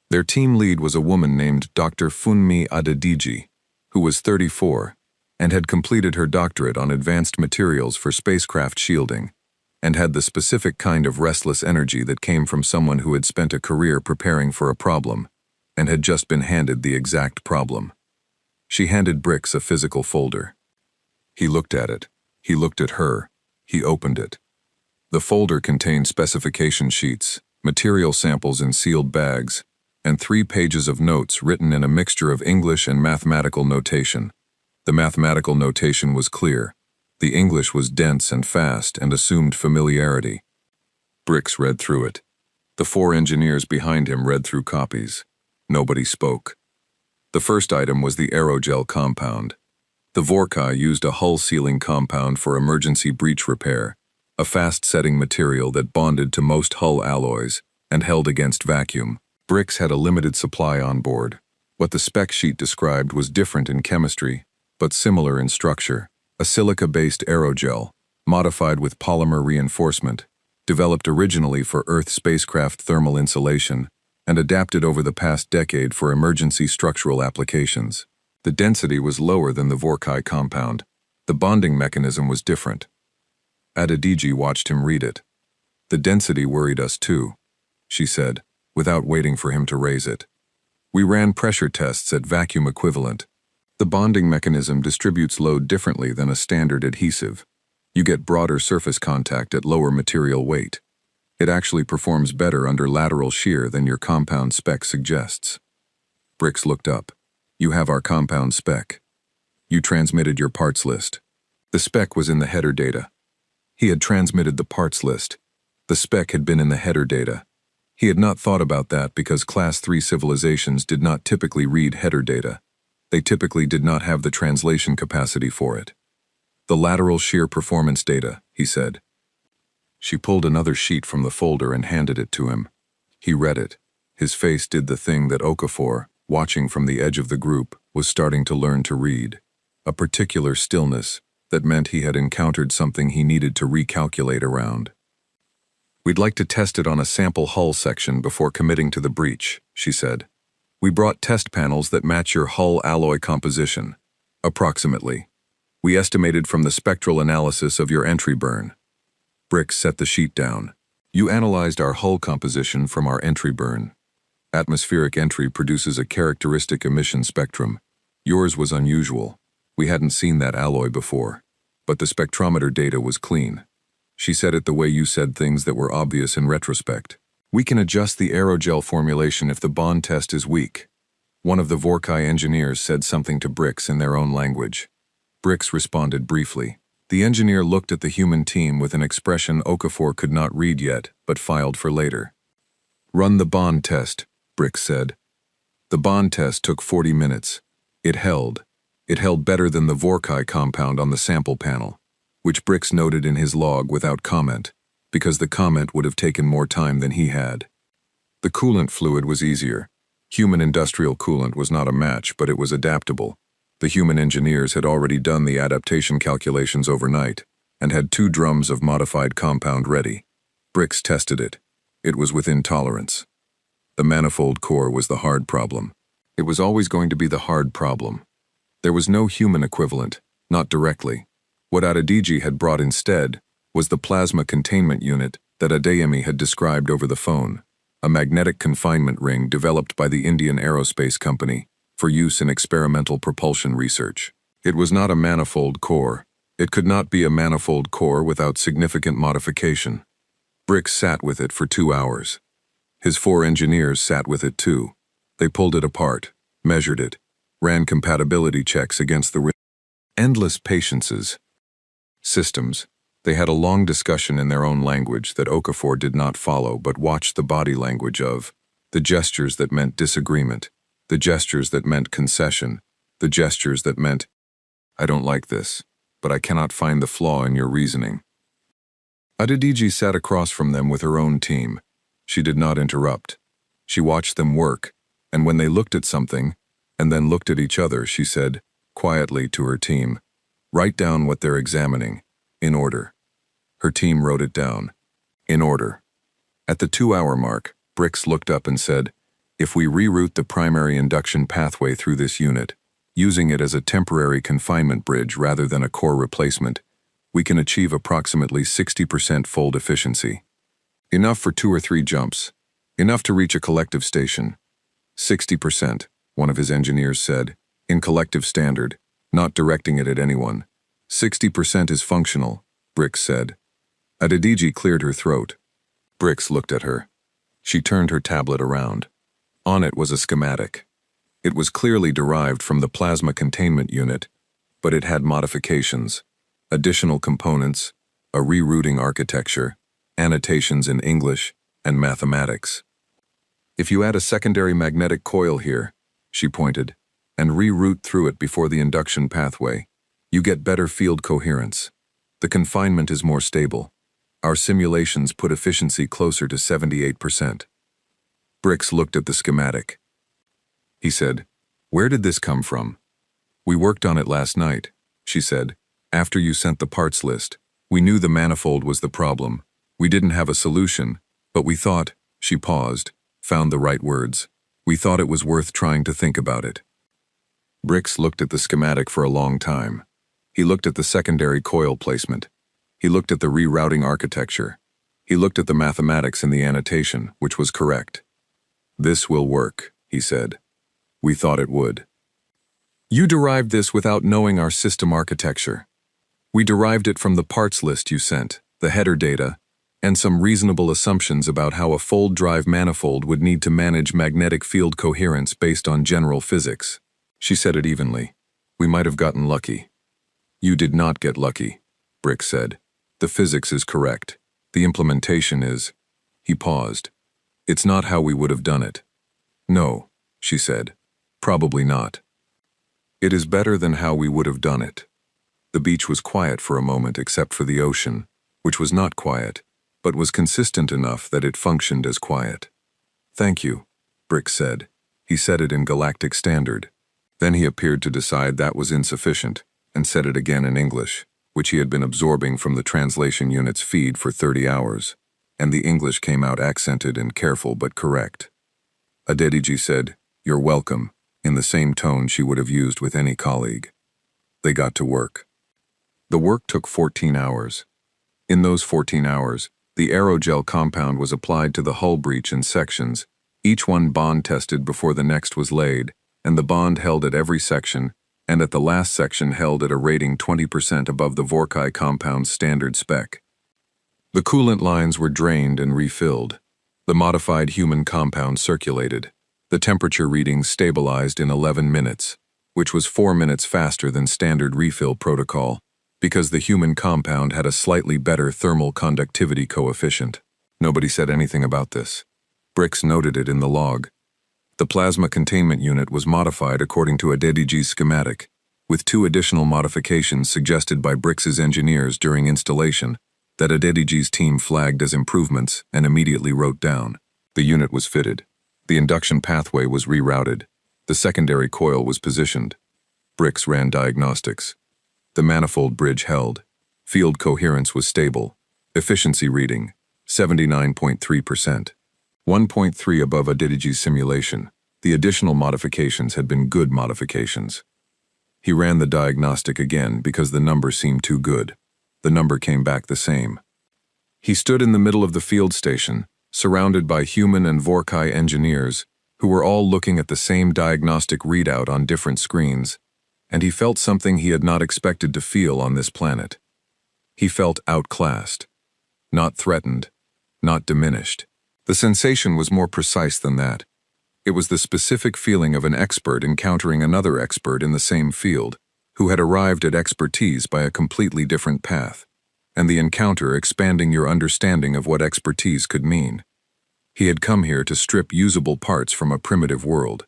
Their team lead was a woman named Dr. Funmi Adedeji, who was 34 and had completed her doctorate on advanced materials for spacecraft shielding, and had the specific kind of restless energy that came from someone who had spent a career preparing for a problem and had just been handed the exact problem. She handed Brix a physical folder. He looked at it. He looked at her. He opened it. The folder contained specification sheets, material samples in sealed bags, and 3 pages of notes written in a mixture of English and mathematical notation. The mathematical notation was clear. The English was dense and fast and assumed familiarity. Brix read through it. The 4 engineers behind him read through copies. Nobody spoke. The first item was the aerogel compound. The Vorkai used a hull sealing compound for emergency breach repair, a fast-setting material that bonded to most hull alloys and held against vacuum. Brix had a limited supply on board. What the spec sheet described was different in chemistry, but similar in structure. A silica-based aerogel, modified with polymer reinforcement, developed originally for Earth spacecraft thermal insulation, and adapted over the past decade for emergency structural applications. The density was lower than the Vorkai compound. The bonding mechanism was different. Adedeji watched him read it. "The density worried us too," she said, without waiting for him to raise it. "We ran pressure tests at vacuum equivalent. The bonding mechanism distributes load differently than a standard adhesive. You get broader surface contact at lower material weight. It actually performs better under lateral shear than your compound spec suggests." Brix looked up. "You have our compound spec. You transmitted your parts list." The spec was in the header data. He had transmitted the parts list. The spec had been in the header data. He had not thought about that because Class 3 civilizations did not typically read header data. They typically did not have the translation capacity for it. "The lateral shear performance data," he said. She pulled another sheet from the folder and handed it to him. He read it. His face did the thing that Okafor, watching from the edge of the group, was starting to learn to read. A particular stillness that meant he had encountered something he needed to recalculate around. "We'd like to test it on a sample hull section before committing to the breach," she said. "We brought test panels that match your hull alloy composition. Approximately. We estimated from the spectral analysis of your entry burn." Brix set the sheet down. "You analyzed our hull composition from our entry burn. Atmospheric entry produces a characteristic emission spectrum. Yours was unusual. We hadn't seen that alloy before. But the spectrometer data was clean." She said it the way you said things that were obvious in retrospect. "We can adjust the aerogel formulation if the bond test is weak." One of the Vorkai engineers said something to Brix in their own language. Brix responded briefly. The engineer looked at the human team with an expression Okafor could not read yet, but filed for later. "Run the bond test," Brix said. The bond test took 40 minutes. It held. It held better than the Vorkai compound on the sample panel, which Brix noted in his log without comment, because the comment would have taken more time than he had. The coolant fluid was easier. Human industrial coolant was not a match, but it was adaptable. The human engineers had already done the adaptation calculations overnight and had 2 drums of modified compound ready. Brix tested it. It was within tolerance. The manifold core was the hard problem. It was always going to be the hard problem. There was no human equivalent, not directly. What Adedeji had brought instead was the plasma containment unit that Adeyemi had described over the phone, a magnetic confinement ring developed by the Indian Aerospace Company for use in experimental propulsion research. It was not a manifold core. It could not be a manifold core without significant modification. Brix sat with it for 2 hours. His 4 engineers sat with it too. They pulled it apart, measured it, ran compatibility checks against the endless patiences. Systems. They had a long discussion in their own language that Okafor did not follow but watched the body language of, the gestures that meant disagreement, the gestures that meant concession, the gestures that meant, "I don't like this, but I cannot find the flaw in your reasoning." Adedeji sat across from them with her own team. She did not interrupt. She watched them work, and when they looked at something, and then looked at each other, she said, quietly to her team, "Write down what they're examining, in order." Her team wrote it down, in order. At the 2-hour mark, Brix looked up and said, "If we reroute the primary induction pathway through this unit, using it as a temporary confinement bridge rather than a core replacement, we can achieve approximately 60% fold efficiency. Enough for 2 or 3 jumps. Enough to reach a collective station. 60%, one of his engineers said, in collective standard, not directing it at anyone. 60% is functional," Brix said. Adedeji cleared her throat. Brix looked at her. She turned her tablet around. On it was a schematic. It was clearly derived from the plasma containment unit, but it had modifications, additional components, a rerouting architecture, annotations in English, and mathematics. "If you add a secondary magnetic coil here," she pointed, "and reroute through it before the induction pathway, you get better field coherence. The confinement is more stable. Our simulations put efficiency closer to 78%. Brix looked at the schematic. He said, "Where did this come from?" "We worked on it last night," she said. "After you sent the parts list, we knew the manifold was the problem. We didn't have a solution, but we thought," she paused, found the right words, "we thought it was worth trying to think about it." Brix looked at the schematic for a long time. He looked at the secondary coil placement. He looked at the rerouting architecture. He looked at the mathematics in the annotation, which was correct. "This will work," he said. "We thought it would." "You derived this without knowing our system architecture. We derived it from the parts list you sent, the header data, and some reasonable assumptions about how a fold drive manifold would need to manage magnetic field coherence based on general physics." She said it evenly. "We might have gotten lucky." "You did not get lucky," Brix said. "The physics is correct. The implementation is..." He paused. "It's not how we would have done it." "No," she said. "Probably not. It is better than how we would have done it." The beach was quiet for a moment except for the ocean, which was not quiet, but was consistent enough that it functioned as quiet. "Thank you," Brix said. He said it in galactic standard. Then he appeared to decide that was insufficient, and said it again in English, which he had been absorbing from the translation unit's feed for 30 hours, and the English came out accented and careful but correct. Adedeji said, "You're welcome," in the same tone she would have used with any colleague. They got to work. The work took 14 hours. In those 14 hours, the aerogel compound was applied to the hull breach in sections, each one bond tested before the next was laid, and the bond held at every section, and at the last section held at a rating 20% above the Vorkai compound's standard spec. The coolant lines were drained and refilled. The modified human compound circulated. The temperature readings stabilized in 11 minutes. which was 4 minutes faster than standard refill protocol, because the human compound had a slightly better thermal conductivity coefficient. Nobody said anything about this. Brix noted it in the log. The plasma containment unit was modified according to Adediji's schematic, with 2 additional modifications suggested by Brix's engineers during installation that Adediji's team flagged as improvements and immediately wrote down. The unit was fitted. The induction pathway was rerouted. The secondary coil was positioned. Brix ran diagnostics. The manifold bridge held. Field coherence was stable. Efficiency reading, 79.3%. 1.3 above Adediji's simulation. The additional modifications had been good modifications. He ran the diagnostic again because the number seemed too good. The number came back the same. He stood in the middle of the field station, surrounded by human and Vorkai engineers, who were all looking at the same diagnostic readout on different screens, and he felt something he had not expected to feel on this planet. He felt outclassed, not threatened, not diminished. The sensation was more precise than that. It was the specific feeling of an expert encountering another expert in the same field, who had arrived at expertise by a completely different path, and the encounter expanding your understanding of what expertise could mean. He had come here to strip usable parts from a primitive world.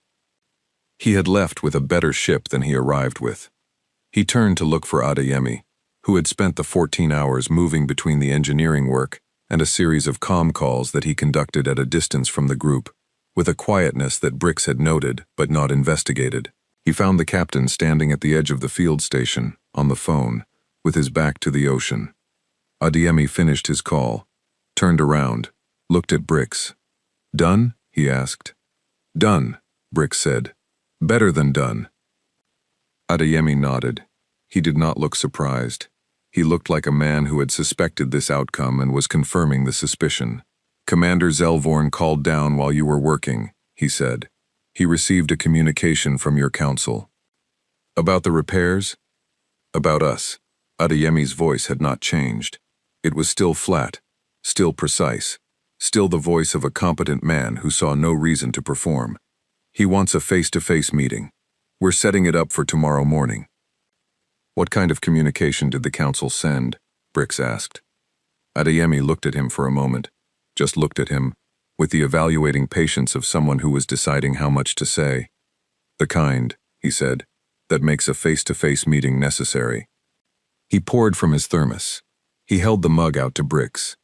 He had left with a better ship than he arrived with. He turned to look for Adeyemi, who had spent the 14 hours moving between the engineering work and a series of comm calls that he conducted at a distance from the group, with a quietness that Brix had noted but not investigated. He found the captain standing at the edge of the field station, on the phone, with his back to the ocean. Adeyemi finished his call, turned around, looked at Brix. "Done?" he asked. "Done," Brix said. "Better than done." Adeyemi nodded. He did not look surprised. He looked like a man who had suspected this outcome and was confirming the suspicion. "Commander Zelvorn called down while you were working," he said. "He received a communication from your council." "About the repairs?" "About us." Adeyemi's voice had not changed. It was still flat, still precise, still the voice of a competent man who saw no reason to perform. "He wants a face-to-face meeting. We're setting it up for tomorrow morning." "What kind of communication did the council send?" Brix asked. Adeyemi looked at him for a moment, just looked at him, with the evaluating patience of someone who was deciding how much to say. "The kind," he said, "that makes a face-to-face meeting necessary." He poured from his thermos. He held the mug out to Brix.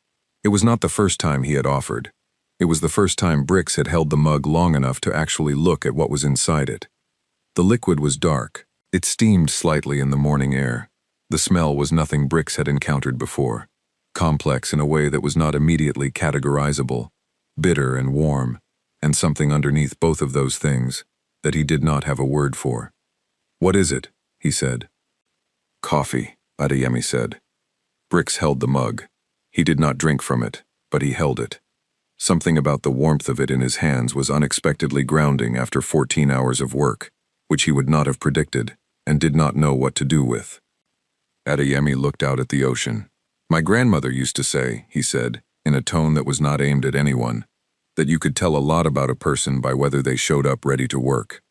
It was not the first time he had offered. It was the first time Brix had held the mug long enough to actually look at what was inside it. The liquid was dark. It steamed slightly in the morning air. The smell was nothing Brix had encountered before, complex in a way that was not immediately categorizable, bitter and warm, and something underneath both of those things that he did not have a word for. "What is it?" he said. "Coffee," Adeyemi said. Brix held the mug. He did not drink from it, but he held it. Something about the warmth of it in his hands was unexpectedly grounding after 14 hours of work, which he would not have predicted and did not know what to do with. Adeyemi looked out at the ocean. "My grandmother used to say," he said, in a tone that was not aimed at anyone, "that you could tell a lot about a person by whether they showed up ready to work."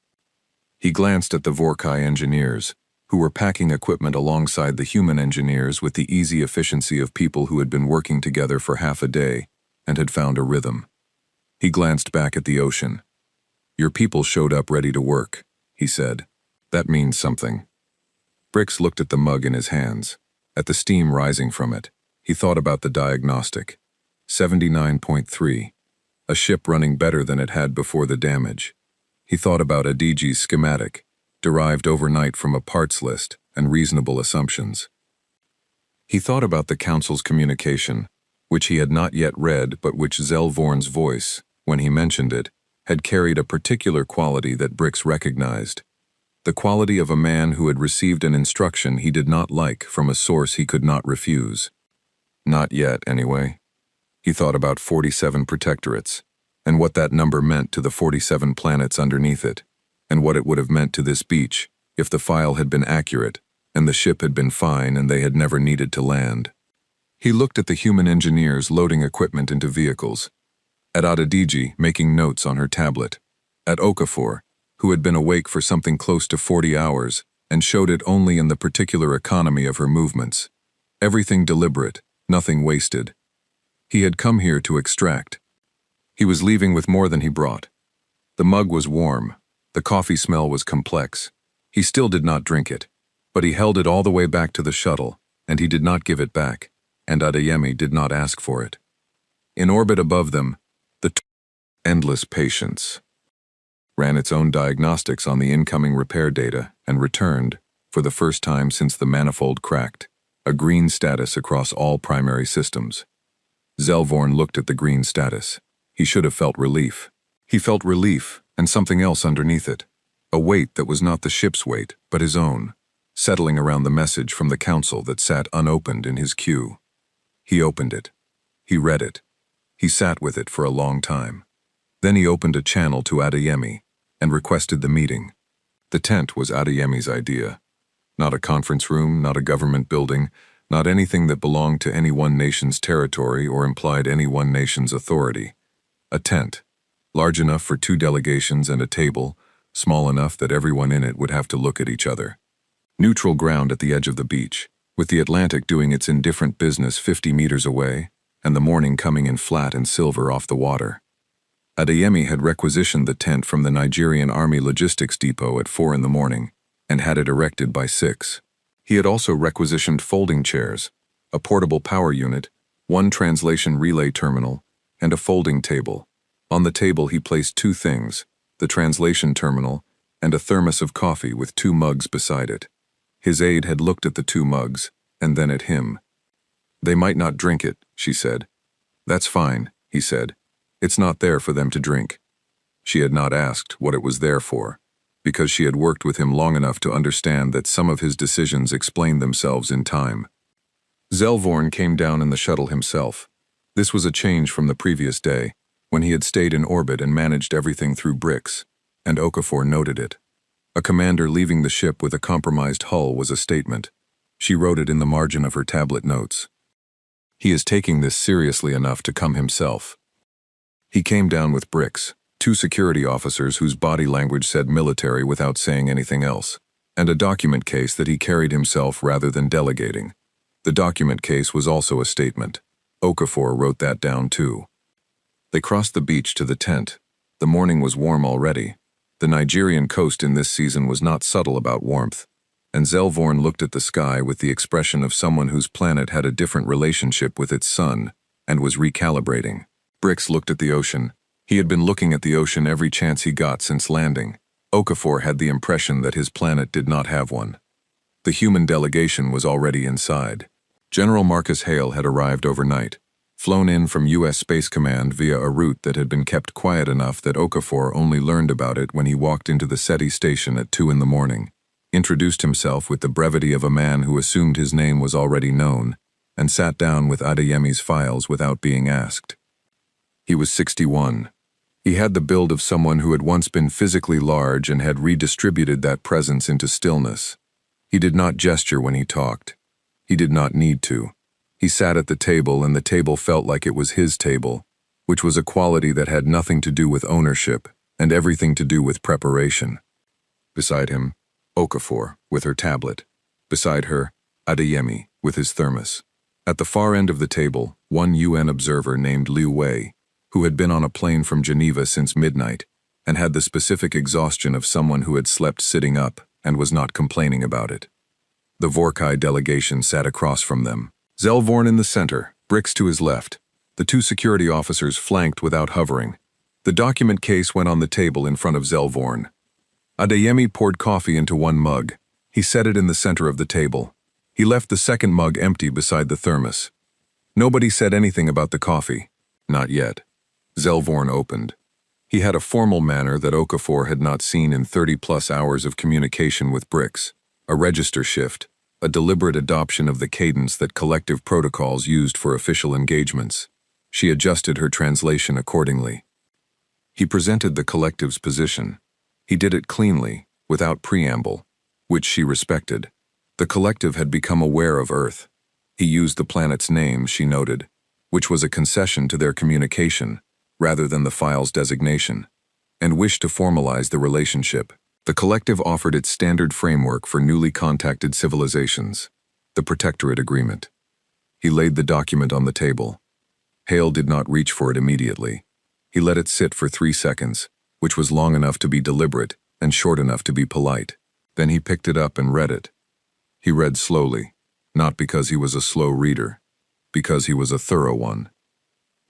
He glanced at the Vorkai engineers, who were packing equipment alongside the human engineers with the easy efficiency of people who had been working together for half a day and had found a rhythm. He glanced back at the ocean. "Your people showed up ready to work," he said. "That means something." Brix looked at the mug in his hands, at the steam rising from it. He thought about the diagnostic. 79.3. A ship running better than it had before the damage. He thought about Adediji's schematic, derived overnight from a parts list and reasonable assumptions. He thought about the council's communication, which he had not yet read but which Zelvorn's voice, when he mentioned it, had carried a particular quality that Brix recognized. The quality of a man who had received an instruction he did not like from a source he could not refuse. Not yet, anyway. He thought about 47 protectorates, and what that number meant to the 47 planets underneath it, and what it would have meant to this beach if the file had been accurate, and the ship had been fine and they had never needed to land. He looked at the human engineers loading equipment into vehicles, at Adediji making notes on her tablet, at Okafor, who had been awake for something close to 40 hours and showed it only in the particular economy of her movements. Everything deliberate, nothing wasted. He had come here to extract. He was leaving with more than he brought. The mug was warm. The coffee smell was complex. He still did not drink it, but he held it all the way back to the shuttle, and he did not give it back, and Adeyemi did not ask for it. In orbit above them, the endless patience ran its own diagnostics on the incoming repair data and returned, for the first time since the manifold cracked, a green status across all primary systems. Zelvorn looked at the green status. He should have felt relief. He felt relief and something else underneath it, a weight that was not the ship's weight, but his own, settling around the message from the council that sat unopened in his queue. He opened it. He read it. He sat with it for a long time. Then he opened a channel to Adeyemi and requested the meeting. The tent was Adeyemi's idea. Not a conference room, not a government building, not anything that belonged to any one nation's territory or implied any one nation's authority. A tent, large enough for 2 delegations and a table, small enough that everyone in it would have to look at each other. Neutral ground at the edge of the beach, with the Atlantic doing its indifferent business 50 meters away, and the morning coming in flat and silver off the water. Adeyemi had requisitioned the tent from the Nigerian Army Logistics Depot at 4 in the morning, and had it erected by 6. He had also requisitioned folding chairs, a portable power unit, 1 translation relay terminal, and a folding table. On the table he placed 2 things, the translation terminal and a thermos of coffee with 2 mugs beside it. His aide had looked at the 2 mugs, and then at him. "They might not drink it," she said. "That's fine," he said. "It's not there for them to drink." She had not asked what it was there for, because she had worked with him long enough to understand that some of his decisions explained themselves in time. Zelvorn came down in the shuttle himself. This was a change from the previous day, when he had stayed in orbit and managed everything through bricks, and Okafor noted it. A commander leaving the ship with a compromised hull was a statement. She wrote it in the margin of her tablet notes. He is taking this seriously enough to come himself. He came down with bricks, 2 security officers whose body language said military without saying anything else, and a document case that he carried himself rather than delegating. The document case was also a statement. Okafor wrote that down too. They crossed the beach to the tent. The morning was warm already. The Nigerian coast in this season was not subtle about warmth, and Zelvorn looked at the sky with the expression of someone whose planet had a different relationship with its sun and was recalibrating. Brix looked at the ocean. He had been looking at the ocean every chance he got since landing. Okafor had the impression that his planet did not have one. The human delegation was already inside. General Marcus Hale had arrived overnight, flown in from U.S. Space Command via a route that had been kept quiet enough that Okafor only learned about it when he walked into the SETI station at 2 in the morning, introduced himself with the brevity of a man who assumed his name was already known, and sat down with Adeyemi's files without being asked. He was 61. He had the build of someone who had once been physically large and had redistributed that presence into stillness. He did not gesture when he talked. He did not need to. He sat at the table, and the table felt like it was his table, which was a quality that had nothing to do with ownership and everything to do with preparation. Beside him, Okafor, with her tablet. Beside her, Adeyemi, with his thermos. At the far end of the table, 1 UN observer named Liu Wei, who had been on a plane from Geneva since midnight and had the specific exhaustion of someone who had slept sitting up and was not complaining about it. The Vorkai delegation sat across from them. Zelvorn in the center, Brix to his left. The 2 security officers flanked without hovering. The document case went on the table in front of Zelvorn. Adeyemi poured coffee into 1 mug. He set it in the center of the table. He left the second mug empty beside the thermos. Nobody said anything about the coffee. Not yet. Zelvorn opened. He had a formal manner that Okafor had not seen in 30-plus hours of communication with Brix. A register shift, a deliberate adoption of the cadence that collective protocols used for official engagements. She adjusted her translation accordingly. He presented the collective's position. He did it cleanly, without preamble, which she respected. The collective had become aware of Earth. He used the planet's name, she noted, which was a concession to their communication, rather than the file's designation. and wished to formalize the relationship. The collective offered its standard framework for newly contacted civilizations, the Protectorate Agreement. He laid the document on the table. Hale did not reach for it immediately. He let it sit for 3 seconds, which was long enough to be deliberate and short enough to be polite. Then he picked it up and read it. He read slowly, not because he was a slow reader, because he was a thorough one.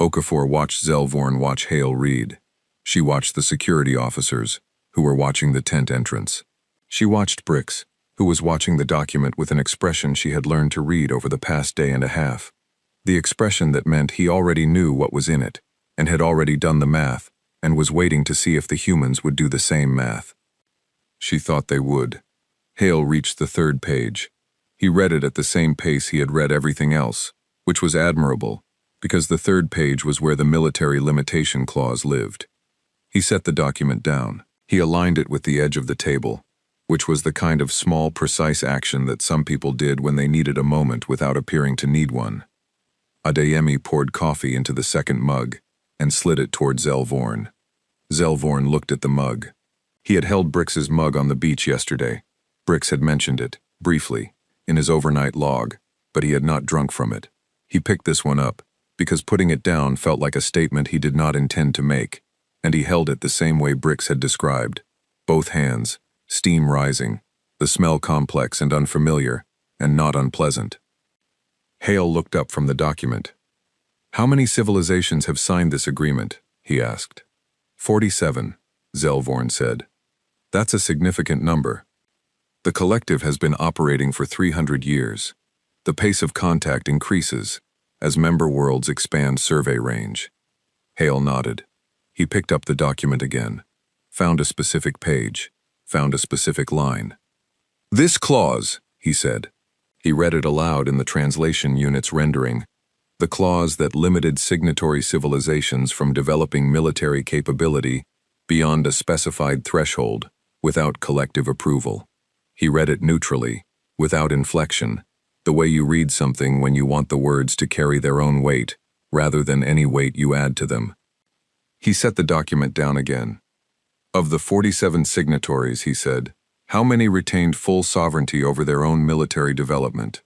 Okafor watched Zelvorn watch Hale read. She watched the security officers, who were watching the tent entrance. She watched Brix, who was watching the document with an expression she had learned to read over the past day and a half. The expression that meant he already knew what was in it, and had already done the math, and was waiting to see if the humans would do the same math. She thought they would. Hale reached the 3rd page. He read it at the same pace he had read everything else, which was admirable, because the 3rd page was where the military limitation clause lived. He set the document down. He aligned it with the edge of the table, which was the kind of small, precise action that some people did when they needed a moment without appearing to need one. Adeyemi poured coffee into the 2nd mug and slid it toward Zelvorn. Zelvorn looked at the mug. He had held Brix's mug on the beach yesterday. Brix had mentioned it, briefly, in his overnight log, but he had not drunk from it. He picked this one up, because putting it down felt like a statement he did not intend to make, and he held it the same way Brix had described. Both hands, steam rising, the smell complex and unfamiliar, and not unpleasant. Hale looked up from the document. "How many civilizations have signed this agreement?" he asked. 47, Zelvorn said. "That's a significant number. The collective has been operating for 300 years. The pace of contact increases as member worlds expand survey range." Hale nodded. He picked up the document again, found a specific page, found a specific line. "This clause," he said. He read it aloud in the translation unit's rendering, the clause that limited signatory civilizations from developing military capability beyond a specified threshold without collective approval. He read it neutrally, without inflection, the way you read something when you want the words to carry their own weight, rather than any weight you add to them. He set the document down again. "Of the 47 signatories," he said, "how many retained full sovereignty over their own military development?"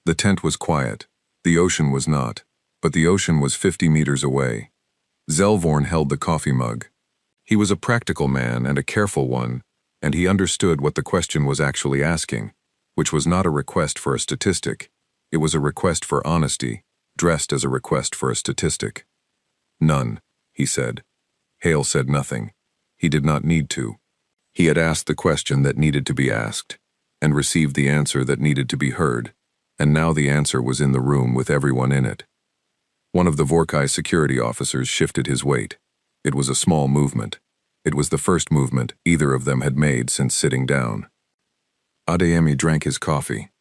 The tent was quiet. The ocean was not, but the ocean was 50 meters away. Zelvorn held the coffee mug. He was a practical man and a careful one, and he understood what the question was actually asking, which was not a request for a statistic. It was a request for honesty, dressed as a request for a statistic. "None," he said. Hale said nothing. He did not need to. He had asked the question that needed to be asked, and received the answer that needed to be heard, and now the answer was in the room with everyone in it. One of the Vorkai security officers shifted his weight. It was a small movement. It was the first movement either of them had made since sitting down. Adeyemi drank his coffee.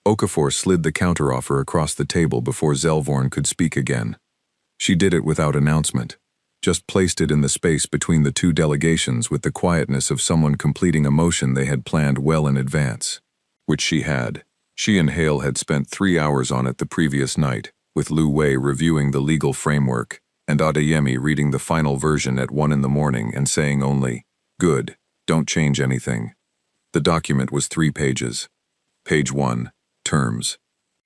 Okafor slid the counteroffer across the table before Zelvorn could speak again. She did it without announcement, just placed it in the space between the two delegations with the quietness of someone completing a motion they had planned well in advance, which she had. She and Hale had spent 3 hours on it the previous night, with Lu Wei reviewing the legal framework, and Adeyemi reading the final version at 1 in the morning and saying only, "Good, don't change anything." The document was 3 pages. Page 1, Terms.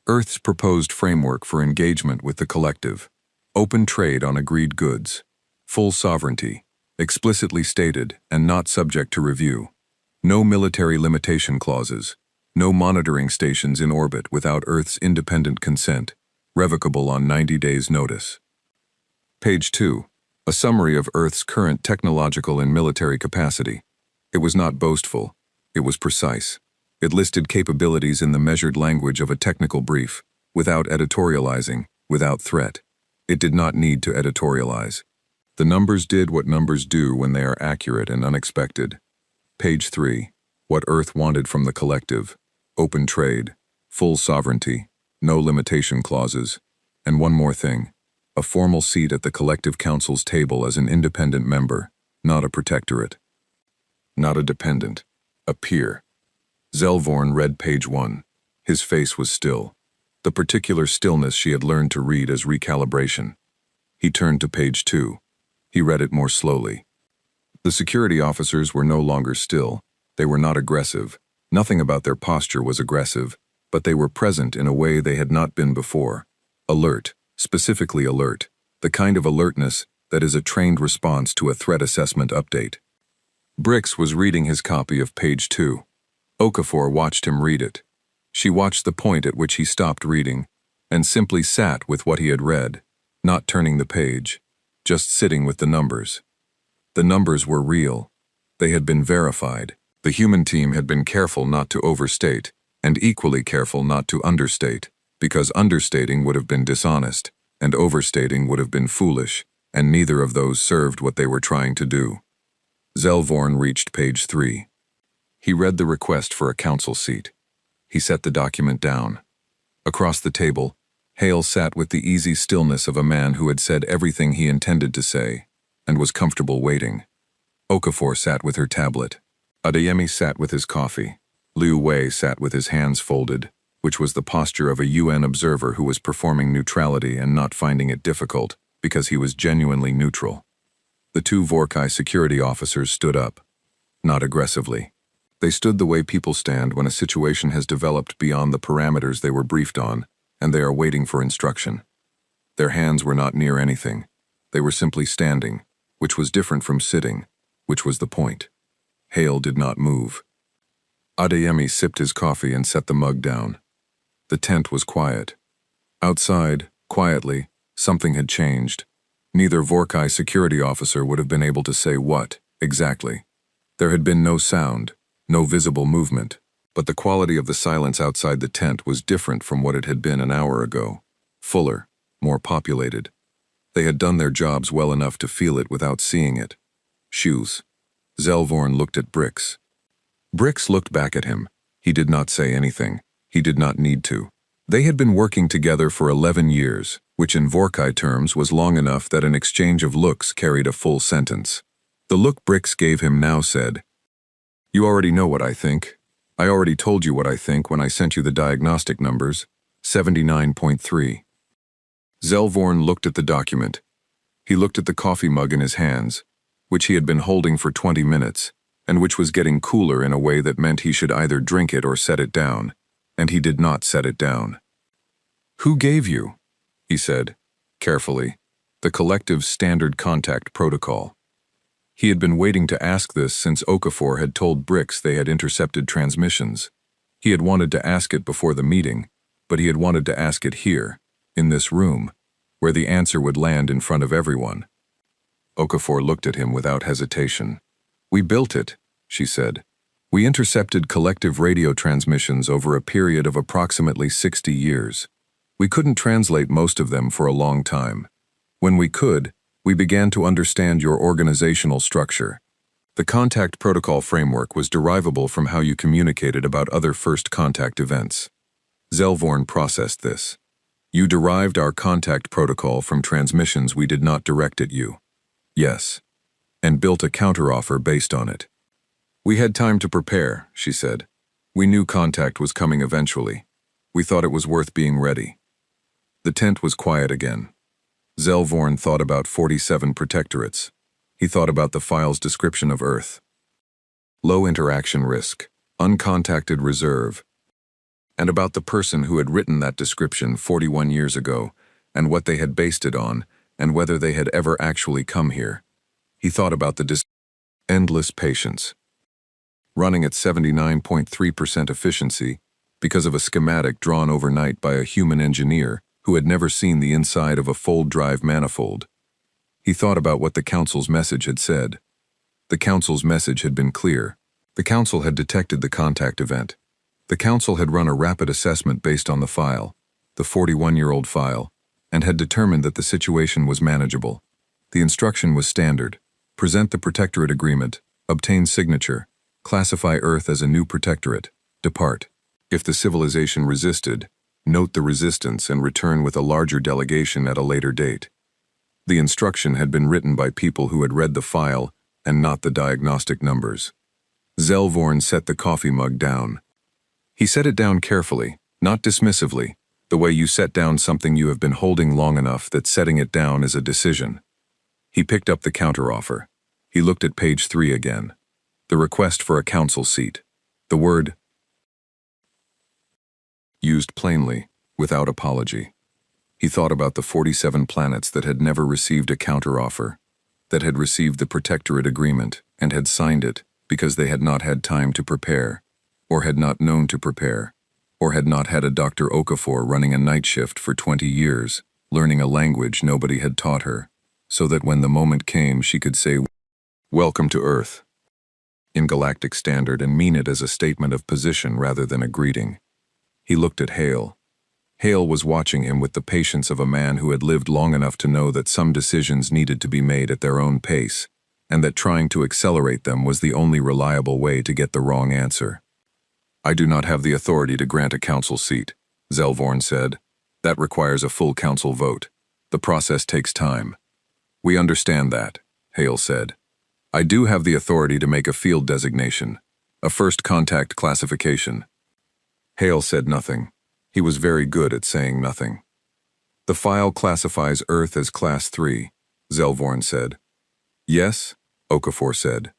Earth's proposed framework for engagement with the collective. Open trade on agreed goods. Full sovereignty, explicitly stated and not subject to review. No military limitation clauses. No monitoring stations in orbit without Earth's independent consent, revocable on 90 days' notice. Page 2. A summary of Earth's current technological and military capacity. It was not boastful. It was precise. It listed capabilities in the measured language of a technical brief, without editorializing, without threat. It did not need to editorialize. The numbers did what numbers do when they are accurate and unexpected. Page 3. What Earth wanted from the collective. Open trade, full sovereignty, no limitation clauses, and one more thing, a formal seat at the Collective Council's table as an independent member, not a protectorate. Not a dependent, a peer. Zelvorn read page 1. His face was still, the particular stillness she had learned to read as recalibration. He turned to page 2. He read it more slowly. The security officers were no longer still. They were not aggressive. Nothing about their posture was aggressive, but they were present in a way they had not been before. Alert, specifically alert, the kind of alertness that is a trained response to a threat assessment update. Brix was reading his copy of page 2. Okafor watched him read it. She watched the point at which he stopped reading, and simply sat with what he had read, not turning the page, just sitting with the numbers. The numbers were real. They had been verified. The human team had been careful not to overstate, and equally careful not to understate, because understating would have been dishonest, and overstating would have been foolish, and neither of those served what they were trying to do. Zellvorn reached page 3. He read the request for a council seat. He set the document down. Across the table, Hale sat with the easy stillness of a man who had said everything he intended to say, and was comfortable waiting. Okafor sat with her tablet. Adeyemi sat with his coffee. Liu Wei sat with his hands folded, which was the posture of a UN observer who was performing neutrality and not finding it difficult, because he was genuinely neutral. The two Vorkai security officers stood up. Not aggressively. They stood the way people stand when a situation has developed beyond the parameters they were briefed on, and they are waiting for instruction. Their hands were not near anything. They were simply standing, which was different from sitting, which was the point. Hale did not move. Adeyemi sipped his coffee and set the mug down. The tent was quiet. Outside, quietly, something had changed. Neither Vorkai security officer would have been able to say what, exactly. There had been no sound, no visible movement, but the quality of the silence outside the tent was different from what it had been an hour ago. Fuller, more populated. They had done their jobs well enough to feel it without seeing it. Shoes. Zellvorn looked at Brix. Brix looked back at him. He did not say anything. He did not need to. They had been working together for 11 years, which in Vorkai terms was long enough that an exchange of looks carried a full sentence. The look Brix gave him now said, "You already know what I think. I already told you what I think when I sent you the diagnostic numbers, 79.3. Zellvorn looked at the document. He looked at the coffee mug in his hands, which he had been holding for 20 minutes, and which was getting cooler in a way that meant he should either drink it or set it down, and he did not set it down. "Who gave you?" he said, carefully. The collective standard contact protocol. He had been waiting to ask this since Okafor had told Brix they had intercepted transmissions. He had wanted to ask it before the meeting, but he had wanted to ask it here, in this room, where the answer would land in front of everyone. Okafor looked at him without hesitation. "We built it," she said. "We intercepted collective radio transmissions over a period of approximately 60 years. We couldn't translate most of them for a long time. When we could, we began to understand your organizational structure. The contact protocol framework was derivable from how you communicated about other first contact events." Zellvorn processed this. "You derived our contact protocol from transmissions we did not direct at you." "Yes. And built a counteroffer based on it." "We had time to prepare," she said. "We knew contact was coming eventually. We thought it was worth being ready." The tent was quiet again. Zellvorn thought about 47 protectorates. He thought about the file's description of Earth. Low interaction risk, uncontacted reserve, and about the person who had written that description 41 years ago, and what they had based it on, and whether they had ever actually come here. He thought about the endless patience. Running at 79.3% efficiency because of a schematic drawn overnight by a human engineer who had never seen the inside of a fold-drive manifold. He thought about what the Council's message had said. The Council's message had been clear. The Council had detected the contact event. The Council had run a rapid assessment based on the file, the 41-year-old file, and had determined that the situation was manageable. The instruction was standard. Present the protectorate agreement, obtain signature, classify Earth as a new protectorate, depart. If the civilization resisted, note the resistance and return with a larger delegation at a later date. The instruction had been written by people who had read the file and not the diagnostic numbers. Zellvorn set the coffee mug down. He set it down carefully, not dismissively, the way you set down something you have been holding long enough that setting it down is a decision. He picked up the counteroffer. He looked at page 3 again. The request for a council seat. The word used plainly, without apology. He thought about the 47 planets that had never received a counteroffer, that had received the Protectorate Agreement and had signed it because they had not had time to prepare, or had not known to prepare, or had not had a Dr. Okafor running a night shift for 20 years, learning a language nobody had taught her, so that when the moment came she could say, "Welcome to Earth," in Galactic Standard and mean it as a statement of position rather than a greeting. He looked at Hale. Hale was watching him with the patience of a man who had lived long enough to know that some decisions needed to be made at their own pace, and that trying to accelerate them was the only reliable way to get the wrong answer. "I do not have the authority to grant a council seat," Zelvorn said. "That requires a full council vote. The process takes time." "We understand that," Hale said. "I do have the authority to make a field designation, a first contact classification." Hale said nothing. He was very good at saying nothing. "The file classifies Earth as Class 3, Zelvorn said. "Yes," Okafor said.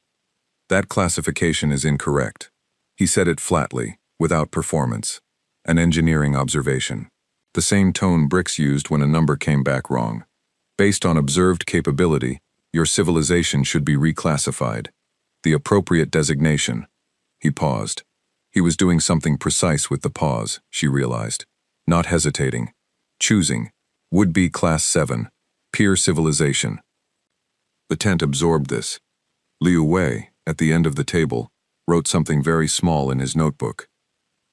"That classification is incorrect." He said it flatly, without performance. An engineering observation. The same tone Bricks used when a number came back wrong. "Based on observed capability, your civilization should be reclassified. The appropriate designation." He paused. He was doing something precise with the pause, she realized. Not hesitating. Choosing. Would be Class 7. Peer civilization. The tent absorbed this. Liu Wei, at the end of the table, wrote something very small in his notebook.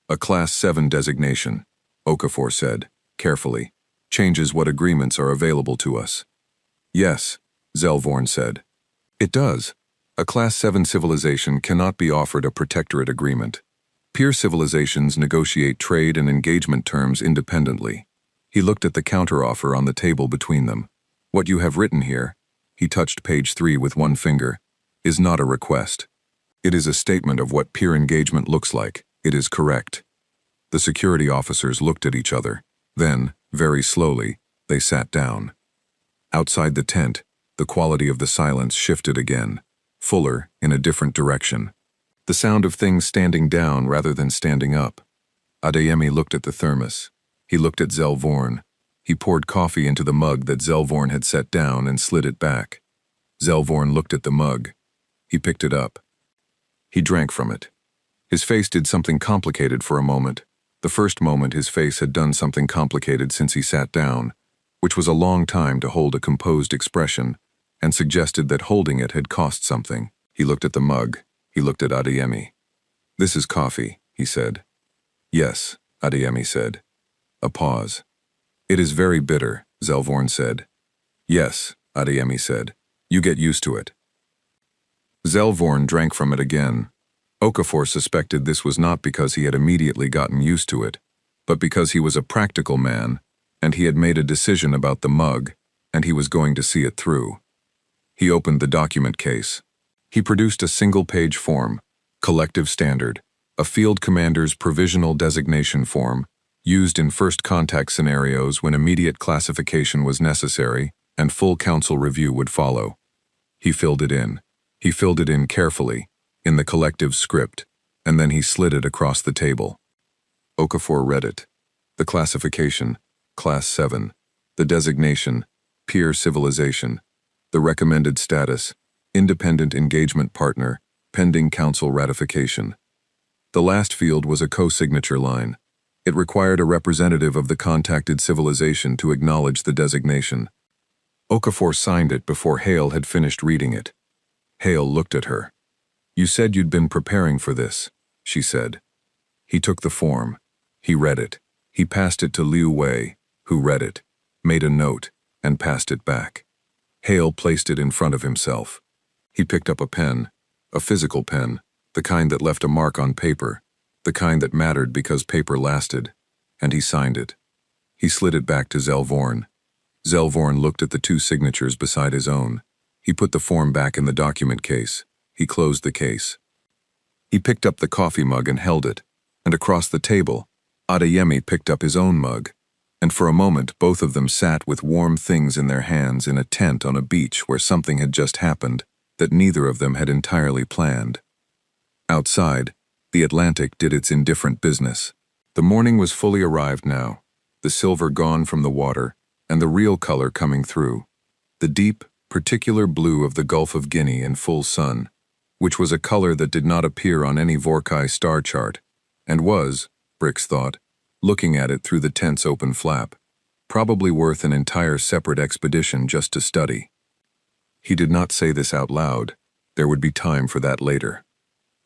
"A Class 7 designation," Okafor said, carefully, "changes what agreements are available to us." "Yes," Zelvorn said. "It does. A Class 7 civilization cannot be offered a protectorate agreement. Peer civilizations negotiate trade and engagement terms independently." He looked at the counteroffer on the table between them. "What you have written here," he touched page 3 with one finger, "is not a request. It is a statement of what peer engagement looks like. It is correct." The security officers looked at each other. Then, very slowly, they sat down. Outside the tent, the quality of the silence shifted again, fuller, in a different direction. The sound of things standing down rather than standing up. Adeyemi looked at the thermos. He looked at Zelvorn. He poured coffee into the mug that Zelvorn had set down and slid it back. Zelvorn looked at the mug. He picked it up. He drank from it. His face did something complicated for a moment. The first moment his face had done something complicated since he sat down, which was a long time to hold a composed expression, and suggested that holding it had cost something. He looked at the mug. He looked at Adeyemi. "This is coffee," he said. "Yes," Adeyemi said. A pause. "It is very bitter," Zelvorn said. "Yes," Adeyemi said. "You get used to it." Zelvorn drank from it again. Okafor suspected this was not because he had immediately gotten used to it, but because he was a practical man, and he had made a decision about the mug, and he was going to see it through. He opened the document case. He produced a single-page form, Collective Standard, a field commander's provisional designation form, used in first contact scenarios when immediate classification was necessary and full council review would follow. He filled it in. He filled it in carefully, in the collective script, and then he slid it across the table. Okafor read it. The classification, Class 7. The designation, Peer Civilization. The recommended status, Independent Engagement Partner, pending council ratification. The last field was a co-signature line. It required a representative of the contacted civilization to acknowledge the designation. Okafor signed it before Hale had finished reading it. Hale looked at her. "You said you'd been preparing for this," she said. He took the form. He read it. He passed it to Liu Wei, who read it, made a note, and passed it back. Hale placed it in front of himself. He picked up a pen, a physical pen, the kind that left a mark on paper, the kind that mattered because paper lasted, and he signed it. He slid it back to Zelvorn. Zelvorn looked at the two signatures beside his own. He put the form back in the document case. He closed the case. He picked up the coffee mug and held it, and across the table, Adeyemi picked up his own mug, and for a moment both of them sat with warm things in their hands in a tent on a beach where something had just happened, that neither of them had entirely planned. Outside, the Atlantic did its indifferent business. The morning was fully arrived now, the silver gone from the water, and the real color coming through. The deep, particular blue of the Gulf of Guinea in full sun, which was a color that did not appear on any Vorkai star chart, and was, Brix thought, looking at it through the tent's open flap, probably worth an entire separate expedition just to study. He did not say this out loud. There would be time for that later.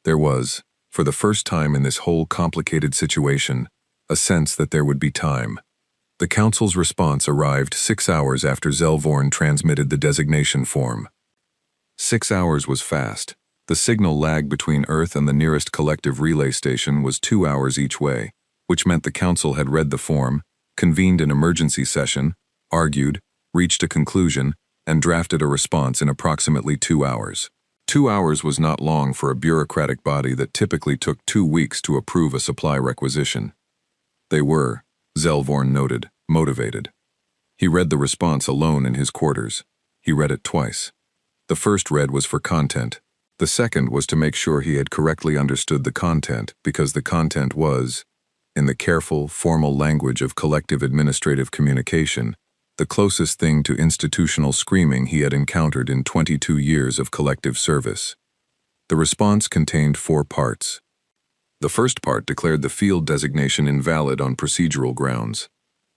There was, for the first time in this whole complicated situation, a sense that there would be time. The Council's response arrived 6 hours after Zelvorn transmitted the designation form. 6 hours was fast. The signal lag between Earth and the nearest collective relay station was 2 hours each way, which meant the Council had read the form, convened an emergency session, argued, reached a conclusion, and drafted a response in approximately 2 hours. 2 hours was not long for a bureaucratic body that typically took 2 weeks to approve a supply requisition. They were, Zelvorn noted, motivated. He read the response alone in his quarters. He read it twice. The first read was for content. The second was to make sure he had correctly understood the content, because the content was, in the careful, formal language of collective administrative communication, the closest thing to institutional screaming he had encountered in 22 years of collective service. The response contained 4 parts. The first part declared the field designation invalid on procedural grounds.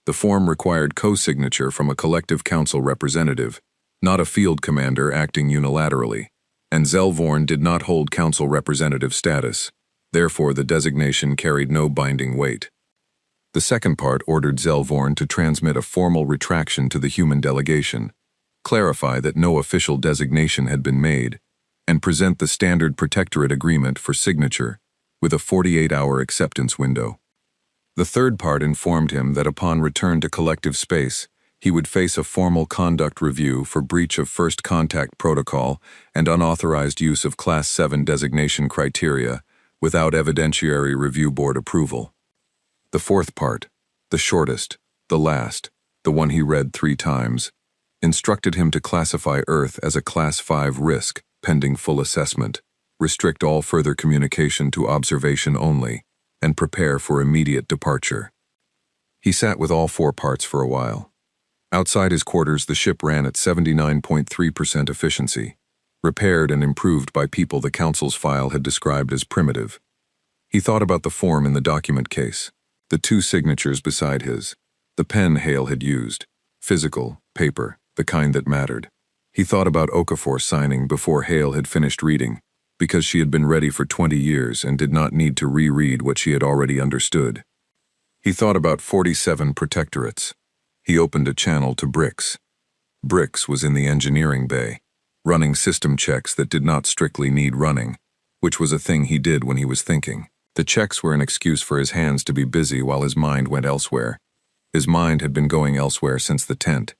The form required co-signature from a collective council representative, not a field commander acting unilaterally, and Zelvorn did not hold council representative status. Therefore, the designation carried no binding weight. The second part ordered Zelvorn to transmit a formal retraction to the human delegation, clarify that no official designation had been made, and present the standard protectorate agreement for signature, with a 48-hour acceptance window. The third part informed him that upon return to collective space, he would face a formal conduct review for breach of first contact protocol and unauthorized use of Class 7 designation criteria without evidentiary review board approval. The fourth part, the shortest, the last, the one he read 3 times, instructed him to classify Earth as a Class 5 risk, pending full assessment, restrict all further communication to observation only, and prepare for immediate departure. He sat with all 4 parts for a while. Outside his quarters, the ship ran at 79.3% efficiency, repaired and improved by people the Council's file had described as primitive. He thought about the form in the document case, the 2 signatures beside his, the pen Hale had used, physical, paper, the kind that mattered. He thought about Okafor signing before Hale had finished reading, because she had been ready for 20 years and did not need to reread what she had already understood. He thought about 47 protectorates. He opened a channel to Brix. Brix was in the engineering bay, running system checks that did not strictly need running, which was a thing he did when he was thinking. The checks were an excuse for his hands to be busy while his mind went elsewhere. His mind had been going elsewhere since the tent.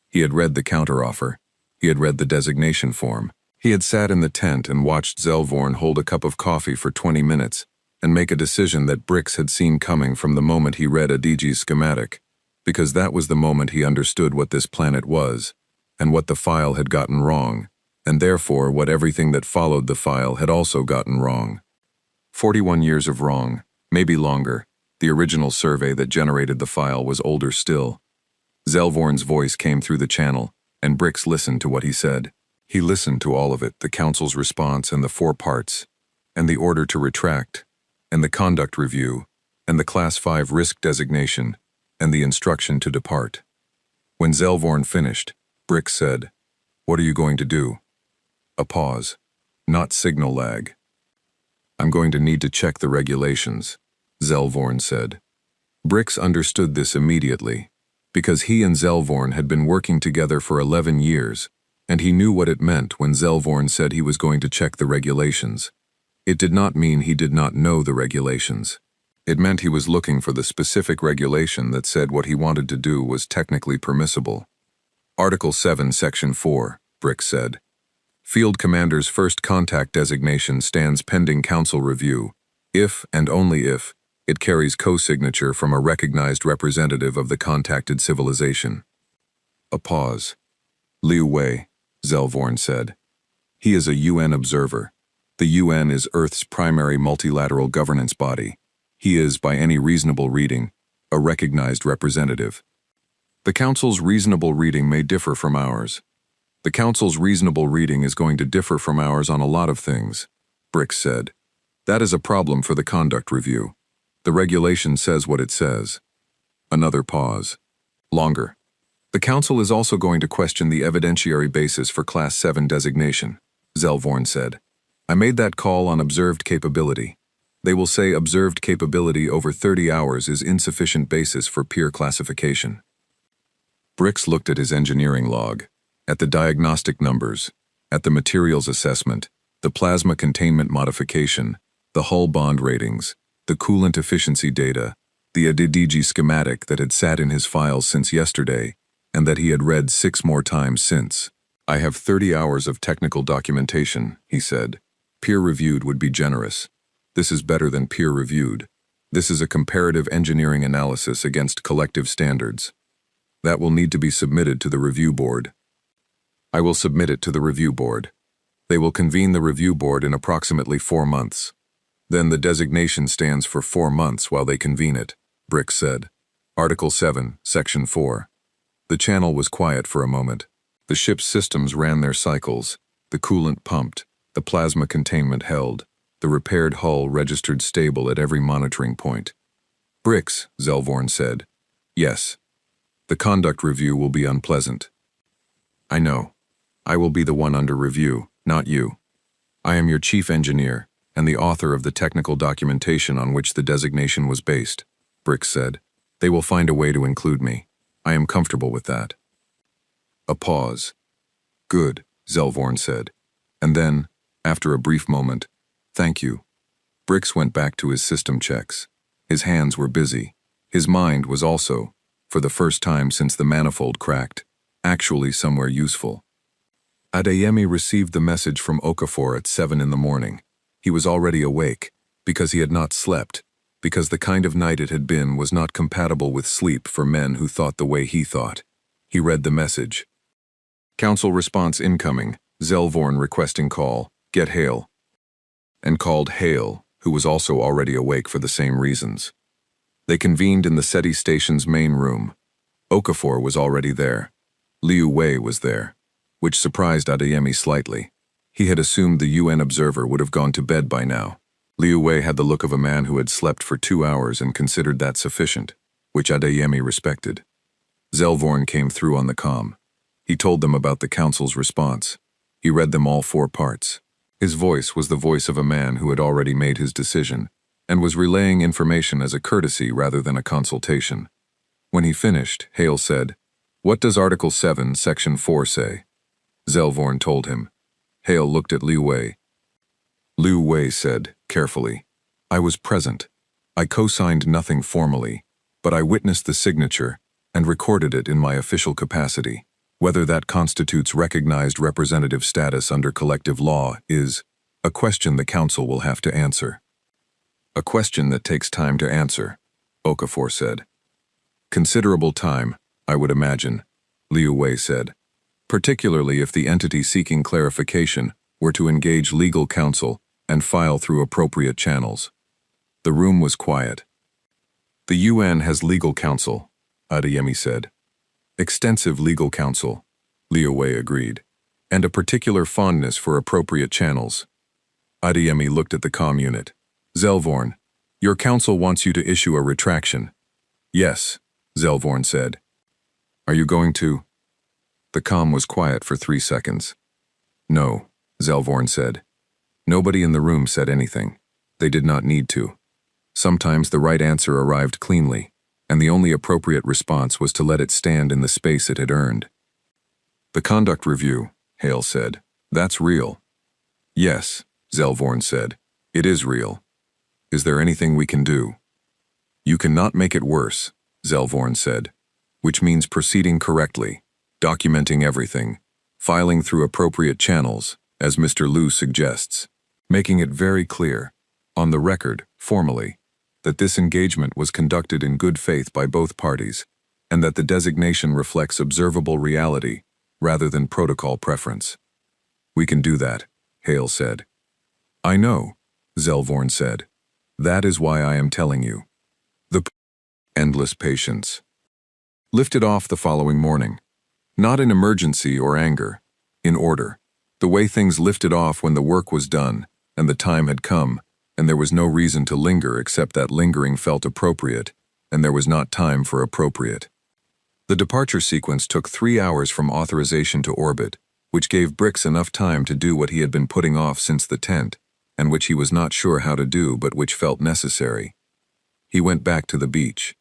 He had read the counteroffer. He had read the designation form. He had sat in the tent and watched Zelvorn hold a cup of coffee for 20 minutes and make a decision that Brix had seen coming from the moment he read Adigi's schematic, because that was the moment he understood what this planet was, and what the file had gotten wrong, and therefore what everything that followed the file had also gotten wrong. 41 years of wrong, maybe longer. The original survey that generated the file was older still. Zelvorn's voice came through the channel, and Brix listened to what he said. He listened to all of it, the Council's response and the 4 parts, and the order to retract, and the conduct review, and the Class 5 risk designation, and the instruction to depart. When Zelvorn finished, Brix said, "What are you going to do?" A pause. Not signal lag. "I'm going to need to check the regulations," Zelvorn said. Brix understood this immediately, because he and Zelvorn had been working together for 11 years, and he knew what it meant when Zelvorn said he was going to check the regulations. It did not mean he did not know the regulations. It meant he was looking for the specific regulation that said what he wanted to do was technically permissible. Article 7, Section 4, Brix said. Field Commander's first contact designation stands pending Council review, if and only if it carries co-signature from a recognized representative of the contacted civilization. A pause. "Liu Wei," Zelvorn said. He is a UN observer. The UN is Earth's primary multilateral governance body. He is, by any reasonable reading, a recognized representative. The Council's reasonable reading may differ from ours. The Council's reasonable reading is going to differ from ours on a lot of things, Brix said. That is a problem for the conduct review. The regulation says what it says. Another pause. Longer. The Council is also going to question the evidentiary basis for Class 7 designation, Zellvorn said. I made that call on observed capability. They will say observed capability over 30 hours is insufficient basis for peer classification. Brix looked at his engineering log, at the diagnostic numbers, at the materials assessment, the plasma containment modification, the hull bond ratings, the coolant efficiency data, the ADDG schematic that had sat in his files since yesterday, and that he had read 6 more times since. I have 30 hours of technical documentation, he said. Peer-reviewed would be generous. This is better than peer-reviewed. This is a comparative engineering analysis against collective standards. That will need to be submitted to the review board. I will submit it to the review board. They will convene the review board in approximately 4 months. Then the designation stands for 4 months while they convene it, Brix said. Article 7, Section 4. The channel was quiet for a moment. The ship's systems ran their cycles. The coolant pumped. The plasma containment held. The repaired hull registered stable at every monitoring point. Brix, Zellvorn said. Yes. The conduct review will be unpleasant. I know. I will be the one under review, not you. I am your chief engineer and the author of the technical documentation on which the designation was based, Brix said. They will find a way to include me. I am comfortable with that. A pause. Good, Zellvorn said. And then, after a brief moment, thank you. Brix went back to his system checks. His hands were busy. His mind was also, for the first time since the manifold cracked, actually somewhere useful. Adeyemi received the message from Okafor at 7 in the morning. He was already awake, because he had not slept, because the kind of night it had been was not compatible with sleep for men who thought the way he thought. He read the message. Council response incoming, Zellvorn requesting call, get Hale. And called Hale, who was also already awake for the same reasons. They convened in the SETI station's main room. Okafor was already there. Liu Wei was there, which surprised Adeyemi slightly. He had assumed the UN observer would have gone to bed by now. Liu Wei had the look of a man who had slept for 2 hours and considered that sufficient, which Adeyemi respected. Zellvorn came through on the comm. He told them about the Council's response. He read them all 4 parts. His voice was the voice of a man who had already made his decision, and was relaying information as a courtesy rather than a consultation. When he finished, Hale said, "What does Article 7, Section 4 say?" Zellvorn told him. Hale looked at Liu Wei. Liu Wei said, carefully, I was present. I co-signed nothing formally, but I witnessed the signature and recorded it in my official capacity. Whether that constitutes recognized representative status under collective law is a question the Council will have to answer. A question that takes time to answer, Okafor said. Considerable time, I would imagine, Liu Wei said, particularly if the entity seeking clarification were to engage legal counsel and file through appropriate channels. The room was quiet. The UN has legal counsel, Adeyemi said. Extensive legal counsel, Liu Wei agreed, and a particular fondness for appropriate channels. Adeyemi looked at the comm unit. Zellvorn, your counsel wants you to issue a retraction. Yes, Zellvorn said. Are you going to? The comm was quiet for 3 seconds. No, Zellvorn said. Nobody in the room said anything. They did not need to. Sometimes the right answer arrived cleanly, and the only appropriate response was to let it stand in the space it had earned. The conduct review, Hale said. That's real. Yes, Zellvorn said. It is real. Is there anything we can do? You cannot make it worse, Zellvorn said, which means proceeding correctly, documenting everything, filing through appropriate channels, as Mr. Liu suggests, making it very clear, on the record, formally, that this engagement was conducted in good faith by both parties, and that the designation reflects observable reality rather than protocol preference. We can do that, Hale said. I know, Zelvorn said. That is why I am telling you. The endless patience. Lifted off the following morning. Not in emergency or anger. In order. The way things lifted off when the work was done, and the time had come, and there was no reason to linger except that lingering felt appropriate, and there was not time for appropriate. The departure sequence took 3 hours from authorization to orbit, which gave Brix enough time to do what he had been putting off since the tent, and which he was not sure how to do but which felt necessary. He went back to the beach.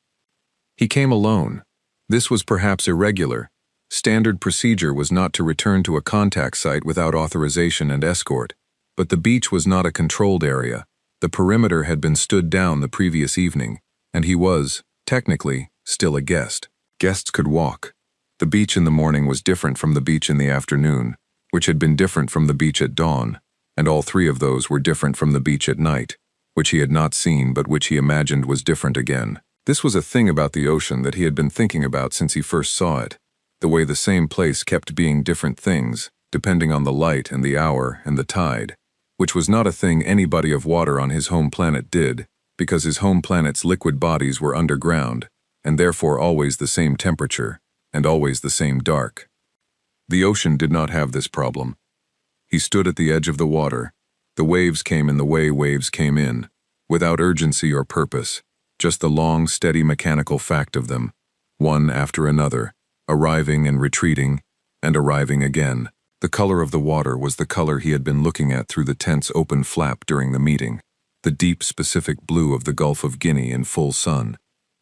He came alone. This was perhaps irregular. Standard procedure was not to return to a contact site without authorization and escort, but the beach was not a controlled area. The perimeter had been stood down the previous evening, and he was, technically, still a guest. Guests could walk. The beach in the morning was different from the beach in the afternoon, which had been different from the beach at dawn, and all three of those were different from the beach at night, which he had not seen but which he imagined was different again. This was a thing about the ocean that he had been thinking about since he first saw it, the way the same place kept being different things, depending on the light and the hour and the tide, which was not a thing any body of water on his home planet did, because his home planet's liquid bodies were underground, and therefore always the same temperature, and always the same dark. The ocean did not have this problem. He stood at the edge of the water. The waves came in the way waves came in, without urgency or purpose, just the long, steady mechanical fact of them, one after another, arriving and retreating, and arriving again. The color of the water was the color he had been looking at through the tent's open flap during the meeting, the deep, specific blue of the Gulf of Guinea in full sun,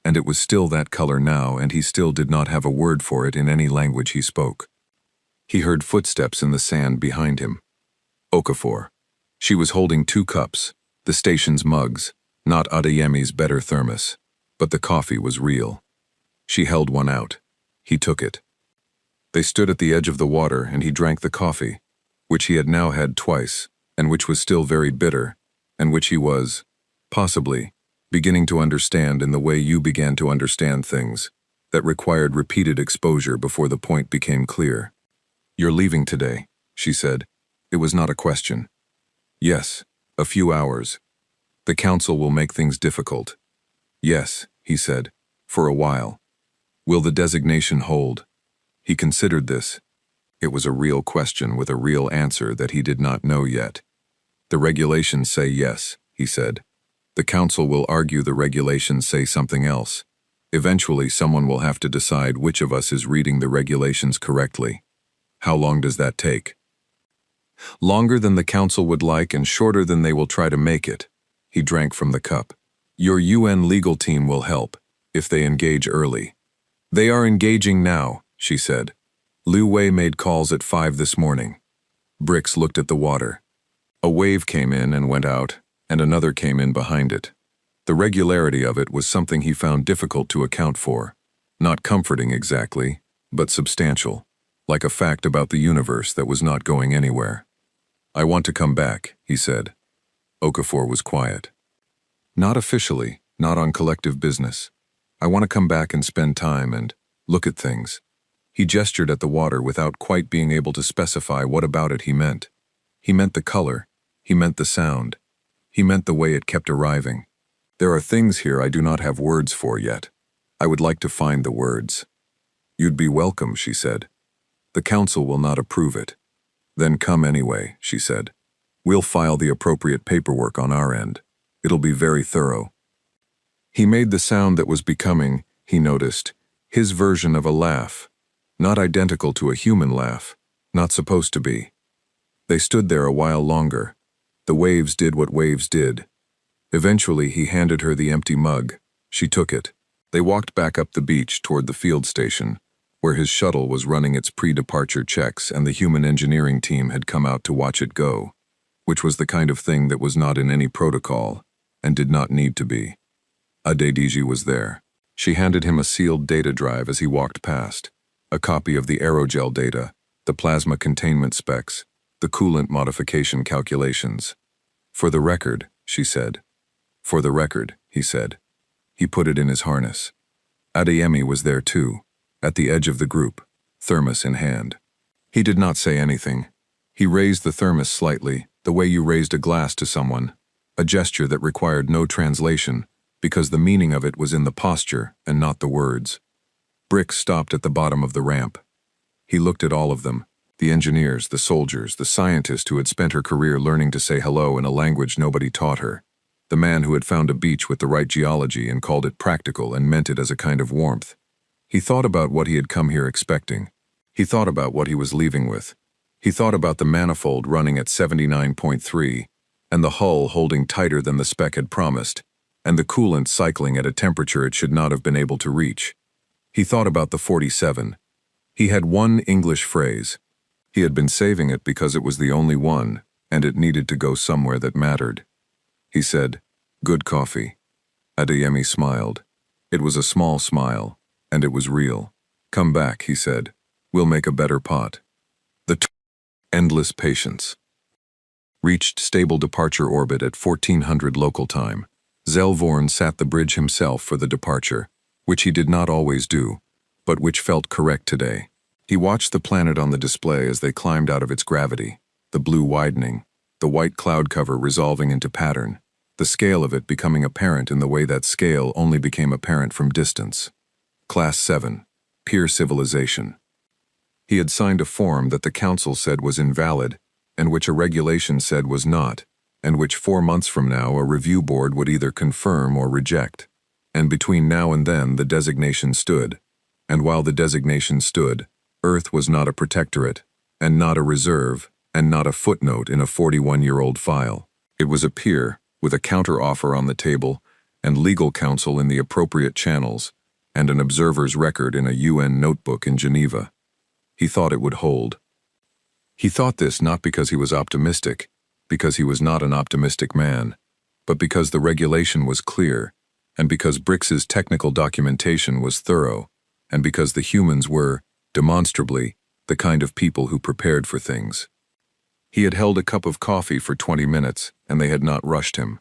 and it was still that color now, and he still did not have a word for it in any language he spoke. He heard footsteps in the sand behind him. Okafor. She was holding 2 cups, the station's mugs, not Adeyemi's better thermos, but the coffee was real. She held one out. He took it. They stood at the edge of the water and he drank the coffee, which he had now had twice, and which was still very bitter, and which he was, possibly, beginning to understand in the way you began to understand things, that required repeated exposure before the point became clear. You're leaving today, she said. It was not a question. Yes, a few hours. The council will make things difficult. Yes, he said, for a while. Will the designation hold? He considered this. It was a real question with a real answer that he did not know yet. The regulations say yes, he said. The council will argue the regulations say something else. Eventually, someone will have to decide which of us is reading the regulations correctly. How long does that take? Longer than the council would like and shorter than they will try to make it. He drank from the cup. Your UN legal team will help, if they engage early. They are engaging now, she said. Liu Wei made calls at 5 this morning. Brix looked at the water. A wave came in and went out, and another came in behind it. The regularity of it was something he found difficult to account for. Not comforting exactly, but substantial, like a fact about the universe that was not going anywhere. I want to come back, he said. Okafor was quiet. Not officially, not on collective business. I want to come back and spend time and look at things. He gestured at the water without quite being able to specify what about it he meant. He meant the color. He meant the sound. He meant the way it kept arriving. There are things here I do not have words for yet. I would like to find the words. You'd be welcome, she said. The council will not approve it. Then come anyway, she said. We'll file the appropriate paperwork on our end. It'll be very thorough. He made the sound that was becoming, he noticed, his version of a laugh. Not identical to a human laugh. Not supposed to be. They stood there a while longer. The waves did what waves did. Eventually he handed her the empty mug. She took it. They walked back up the beach toward the field station, where his shuttle was running its pre-departure checks and the human engineering team had come out to watch it go, which was the kind of thing that was not in any protocol and did not need to be. Adediji was there. She handed him a sealed data drive as he walked past, a copy of the aerogel data, the plasma containment specs, the coolant modification calculations. For the record, she said. For the record, he said. He put it in his harness. Adeyemi was there too, at the edge of the group, thermos in hand. He did not say anything. He raised the thermos slightly, the way you raised a glass to someone, a gesture that required no translation, because the meaning of it was in the posture and not the words. Bricks stopped at the bottom of the ramp. He looked at all of them, the engineers, the soldiers, the scientist who had spent her career learning to say hello in a language nobody taught her, the man who had found a beach with the right geology and called it practical and meant it as a kind of warmth. He thought about what he had come here expecting. He thought about what he was leaving with. He thought about the manifold running at 79.3, and the hull holding tighter than the spec had promised, and the coolant cycling at a temperature it should not have been able to reach. He thought about the 47. He had one English phrase. He had been saving it because it was the only one, and it needed to go somewhere that mattered. He said, "Good coffee." Adeyemi smiled. It was a small smile, and it was real. "Come back," he said. "We'll make a better pot." Endless patience. Reached stable departure orbit at 1400 local time. Zelvorn sat the bridge himself for the departure, which he did not always do, but which felt correct today. He watched the planet on the display as they climbed out of its gravity, the blue widening, the white cloud cover resolving into pattern, the scale of it becoming apparent in the way that scale only became apparent from distance. Class 7, Peer Civilization. He had signed a form that the council said was invalid, and which a regulation said was not, and which 4 months from now a review board would either confirm or reject. And between now and then the designation stood, and while the designation stood, Earth was not a protectorate, and not a reserve, and not a footnote in a 41-year-old file. It was a peer, with a counter-offer on the table, and legal counsel in the appropriate channels, and an observer's record in a UN notebook in Geneva. He thought it would hold. He thought this not because he was optimistic, because he was not an optimistic man, but because the regulation was clear, and because Brix's technical documentation was thorough, and because the humans were, demonstrably, the kind of people who prepared for things. He had held a cup of coffee for 20 minutes, and they had not rushed him.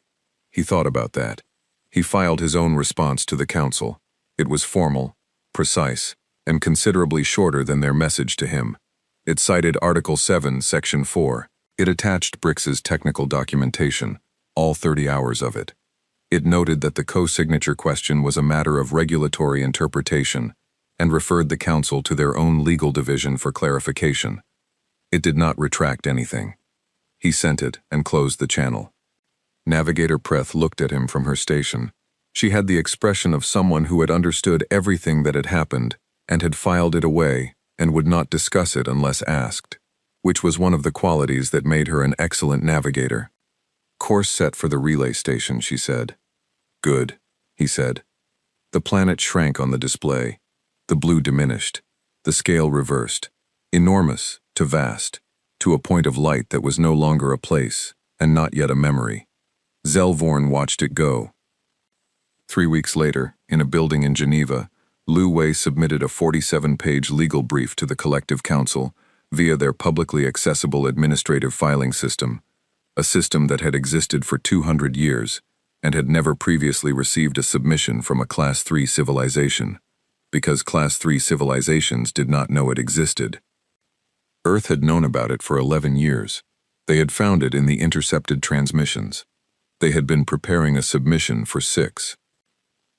He thought about that. He filed his own response to the council. It was formal, precise, and considerably shorter than their message to him. It cited Article 7, Section 4. It attached Brix's technical documentation, all 30 hours of it. It noted that the co-signature question was a matter of regulatory interpretation, and referred the council to their own legal division for clarification. It did not retract anything. He sent it and closed the channel. Navigator Preth looked at him from her station. She had the expression of someone who had understood everything that had happened, and had filed it away, and would not discuss it unless asked, which was one of the qualities that made her an excellent navigator. "Course set for the relay station," she said. "Good," he said. The planet shrank on the display. The blue diminished. The scale reversed. Enormous to vast, to a point of light that was no longer a place, and not yet a memory. Zelvorn watched it go. 3 weeks later, in a building in Geneva, Liu Wei submitted a 47-page legal brief to the Collective Council via their publicly accessible administrative filing system, a system that had existed for 200 years and had never previously received a submission from a Class 3 civilization, because Class 3 civilizations did not know it existed. Earth had known about it for 11 years. They had found it in the intercepted transmissions. They had been preparing a submission for 6.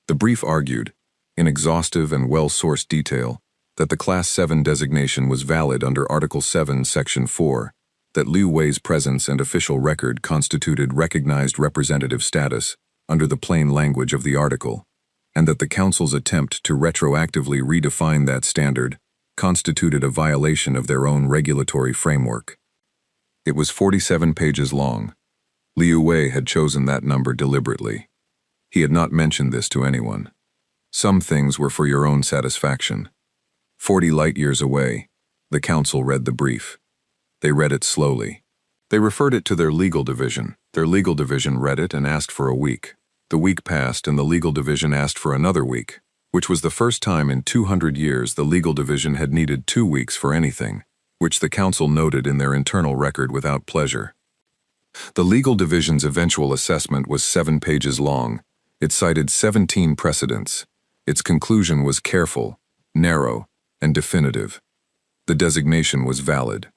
The brief argued, in exhaustive and well-sourced detail, that the Class 7 designation was valid under Article 7, Section 4, that Liu Wei's presence and official record constituted recognized representative status under the plain language of the article, and that the Council's attempt to retroactively redefine that standard constituted a violation of their own regulatory framework. It was 47 pages long. Liu Wei had chosen that number deliberately. He had not mentioned this to anyone. Some things were for your own satisfaction. 40 light-years away, the council read the brief. They read it slowly. They referred it to their legal division. Their legal division read it and asked for a week. The week passed and the legal division asked for another week, which was the first time in 200 years the legal division had needed 2 weeks for anything, which the council noted in their internal record without pleasure. The legal division's eventual assessment was 7 pages long. It cited 17 precedents. Its conclusion was careful, narrow, and definitive. The designation was valid.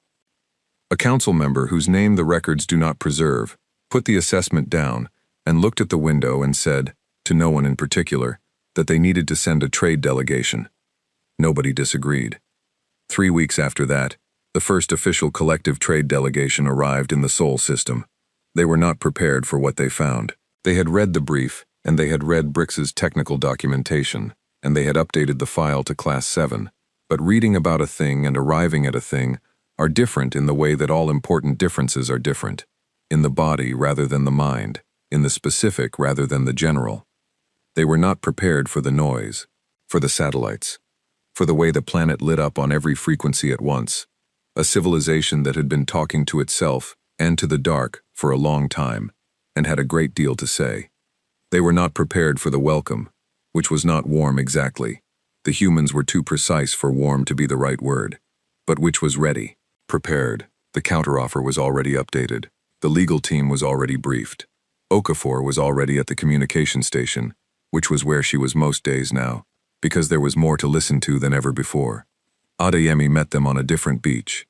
A council member whose name the records do not preserve put the assessment down and looked at the window and said, to no one in particular, that they needed to send a trade delegation. Nobody disagreed. 3 weeks after that, the first official collective trade delegation arrived in the Sol system. They were not prepared for what they found. They had read the brief, and they had read Brix's technical documentation, and they had updated the file to Class 7. But reading about a thing and arriving at a thing are different in the way that all important differences are different. In the body rather than the mind, in the specific rather than the general. They were not prepared for the noise, for the satellites, for the way the planet lit up on every frequency at once, a civilization that had been talking to itself and to the dark for a long time, and had a great deal to say. They were not prepared for the welcome, which was not warm exactly. The humans were too precise for warm to be the right word, but which was ready, prepared. The counteroffer was already updated. The legal team was already briefed. Okafor was already at the communication station, which was where she was most days now, because there was more to listen to than ever before. Adeyemi met them on a different beach.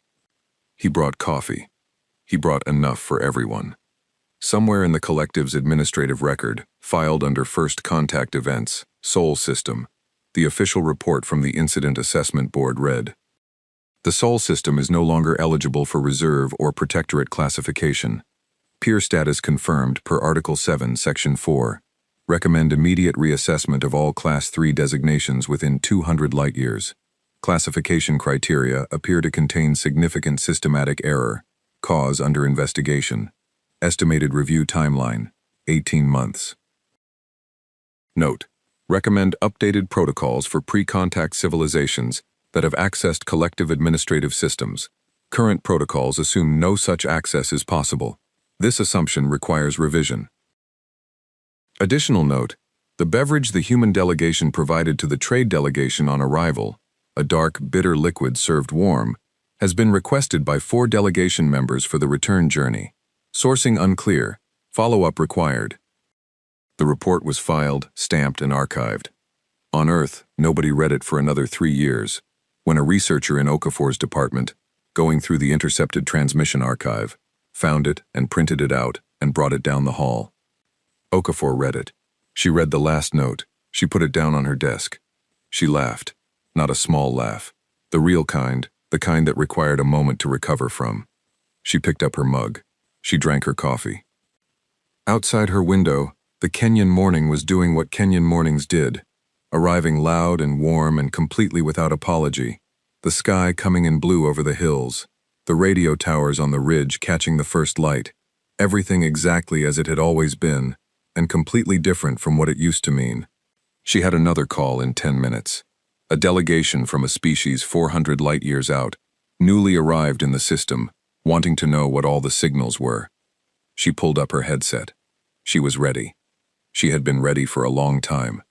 He brought coffee. He brought enough for everyone. Somewhere in the collective's administrative record, filed under First Contact Events, Sol System, the official report from the Incident Assessment Board read, "The Sol System is no longer eligible for reserve or protectorate classification. Peer status confirmed per Article 7, Section 4. Recommend immediate reassessment of all Class 3 designations within 200 light-years. Classification criteria appear to contain significant systematic error. Cause under investigation. Estimated review timeline, 18 months. Note: recommend updated protocols for pre-contact civilizations that have accessed collective administrative systems. Current protocols assume no such access is possible. This assumption requires revision." Additional note: the beverage the human delegation provided to the trade delegation on arrival, a dark, bitter liquid served warm, has been requested by 4 delegation members for the return journey. Sourcing unclear. Follow-up required. The report was filed, stamped, and archived. On Earth, nobody read it for another 3 years, when a researcher in Okafor's department, going through the intercepted transmission archive, found it and printed it out and brought it down the hall. Okafor read it. She read the last note. She put it down on her desk. She laughed. Not a small laugh. The real kind, the kind that required a moment to recover from. She picked up her mug. She drank her coffee. Outside her window, the Kenyan morning was doing what Kenyan mornings did, arriving loud and warm and completely without apology, the sky coming in blue over the hills, the radio towers on the ridge catching the first light, everything exactly as it had always been, and completely different from what it used to mean. She had another call in 10 minutes. A delegation from a species 400 light-years out, newly arrived in the system, wanting to know what all the signals were. She pulled up her headset. She was ready. She had been ready for a long time.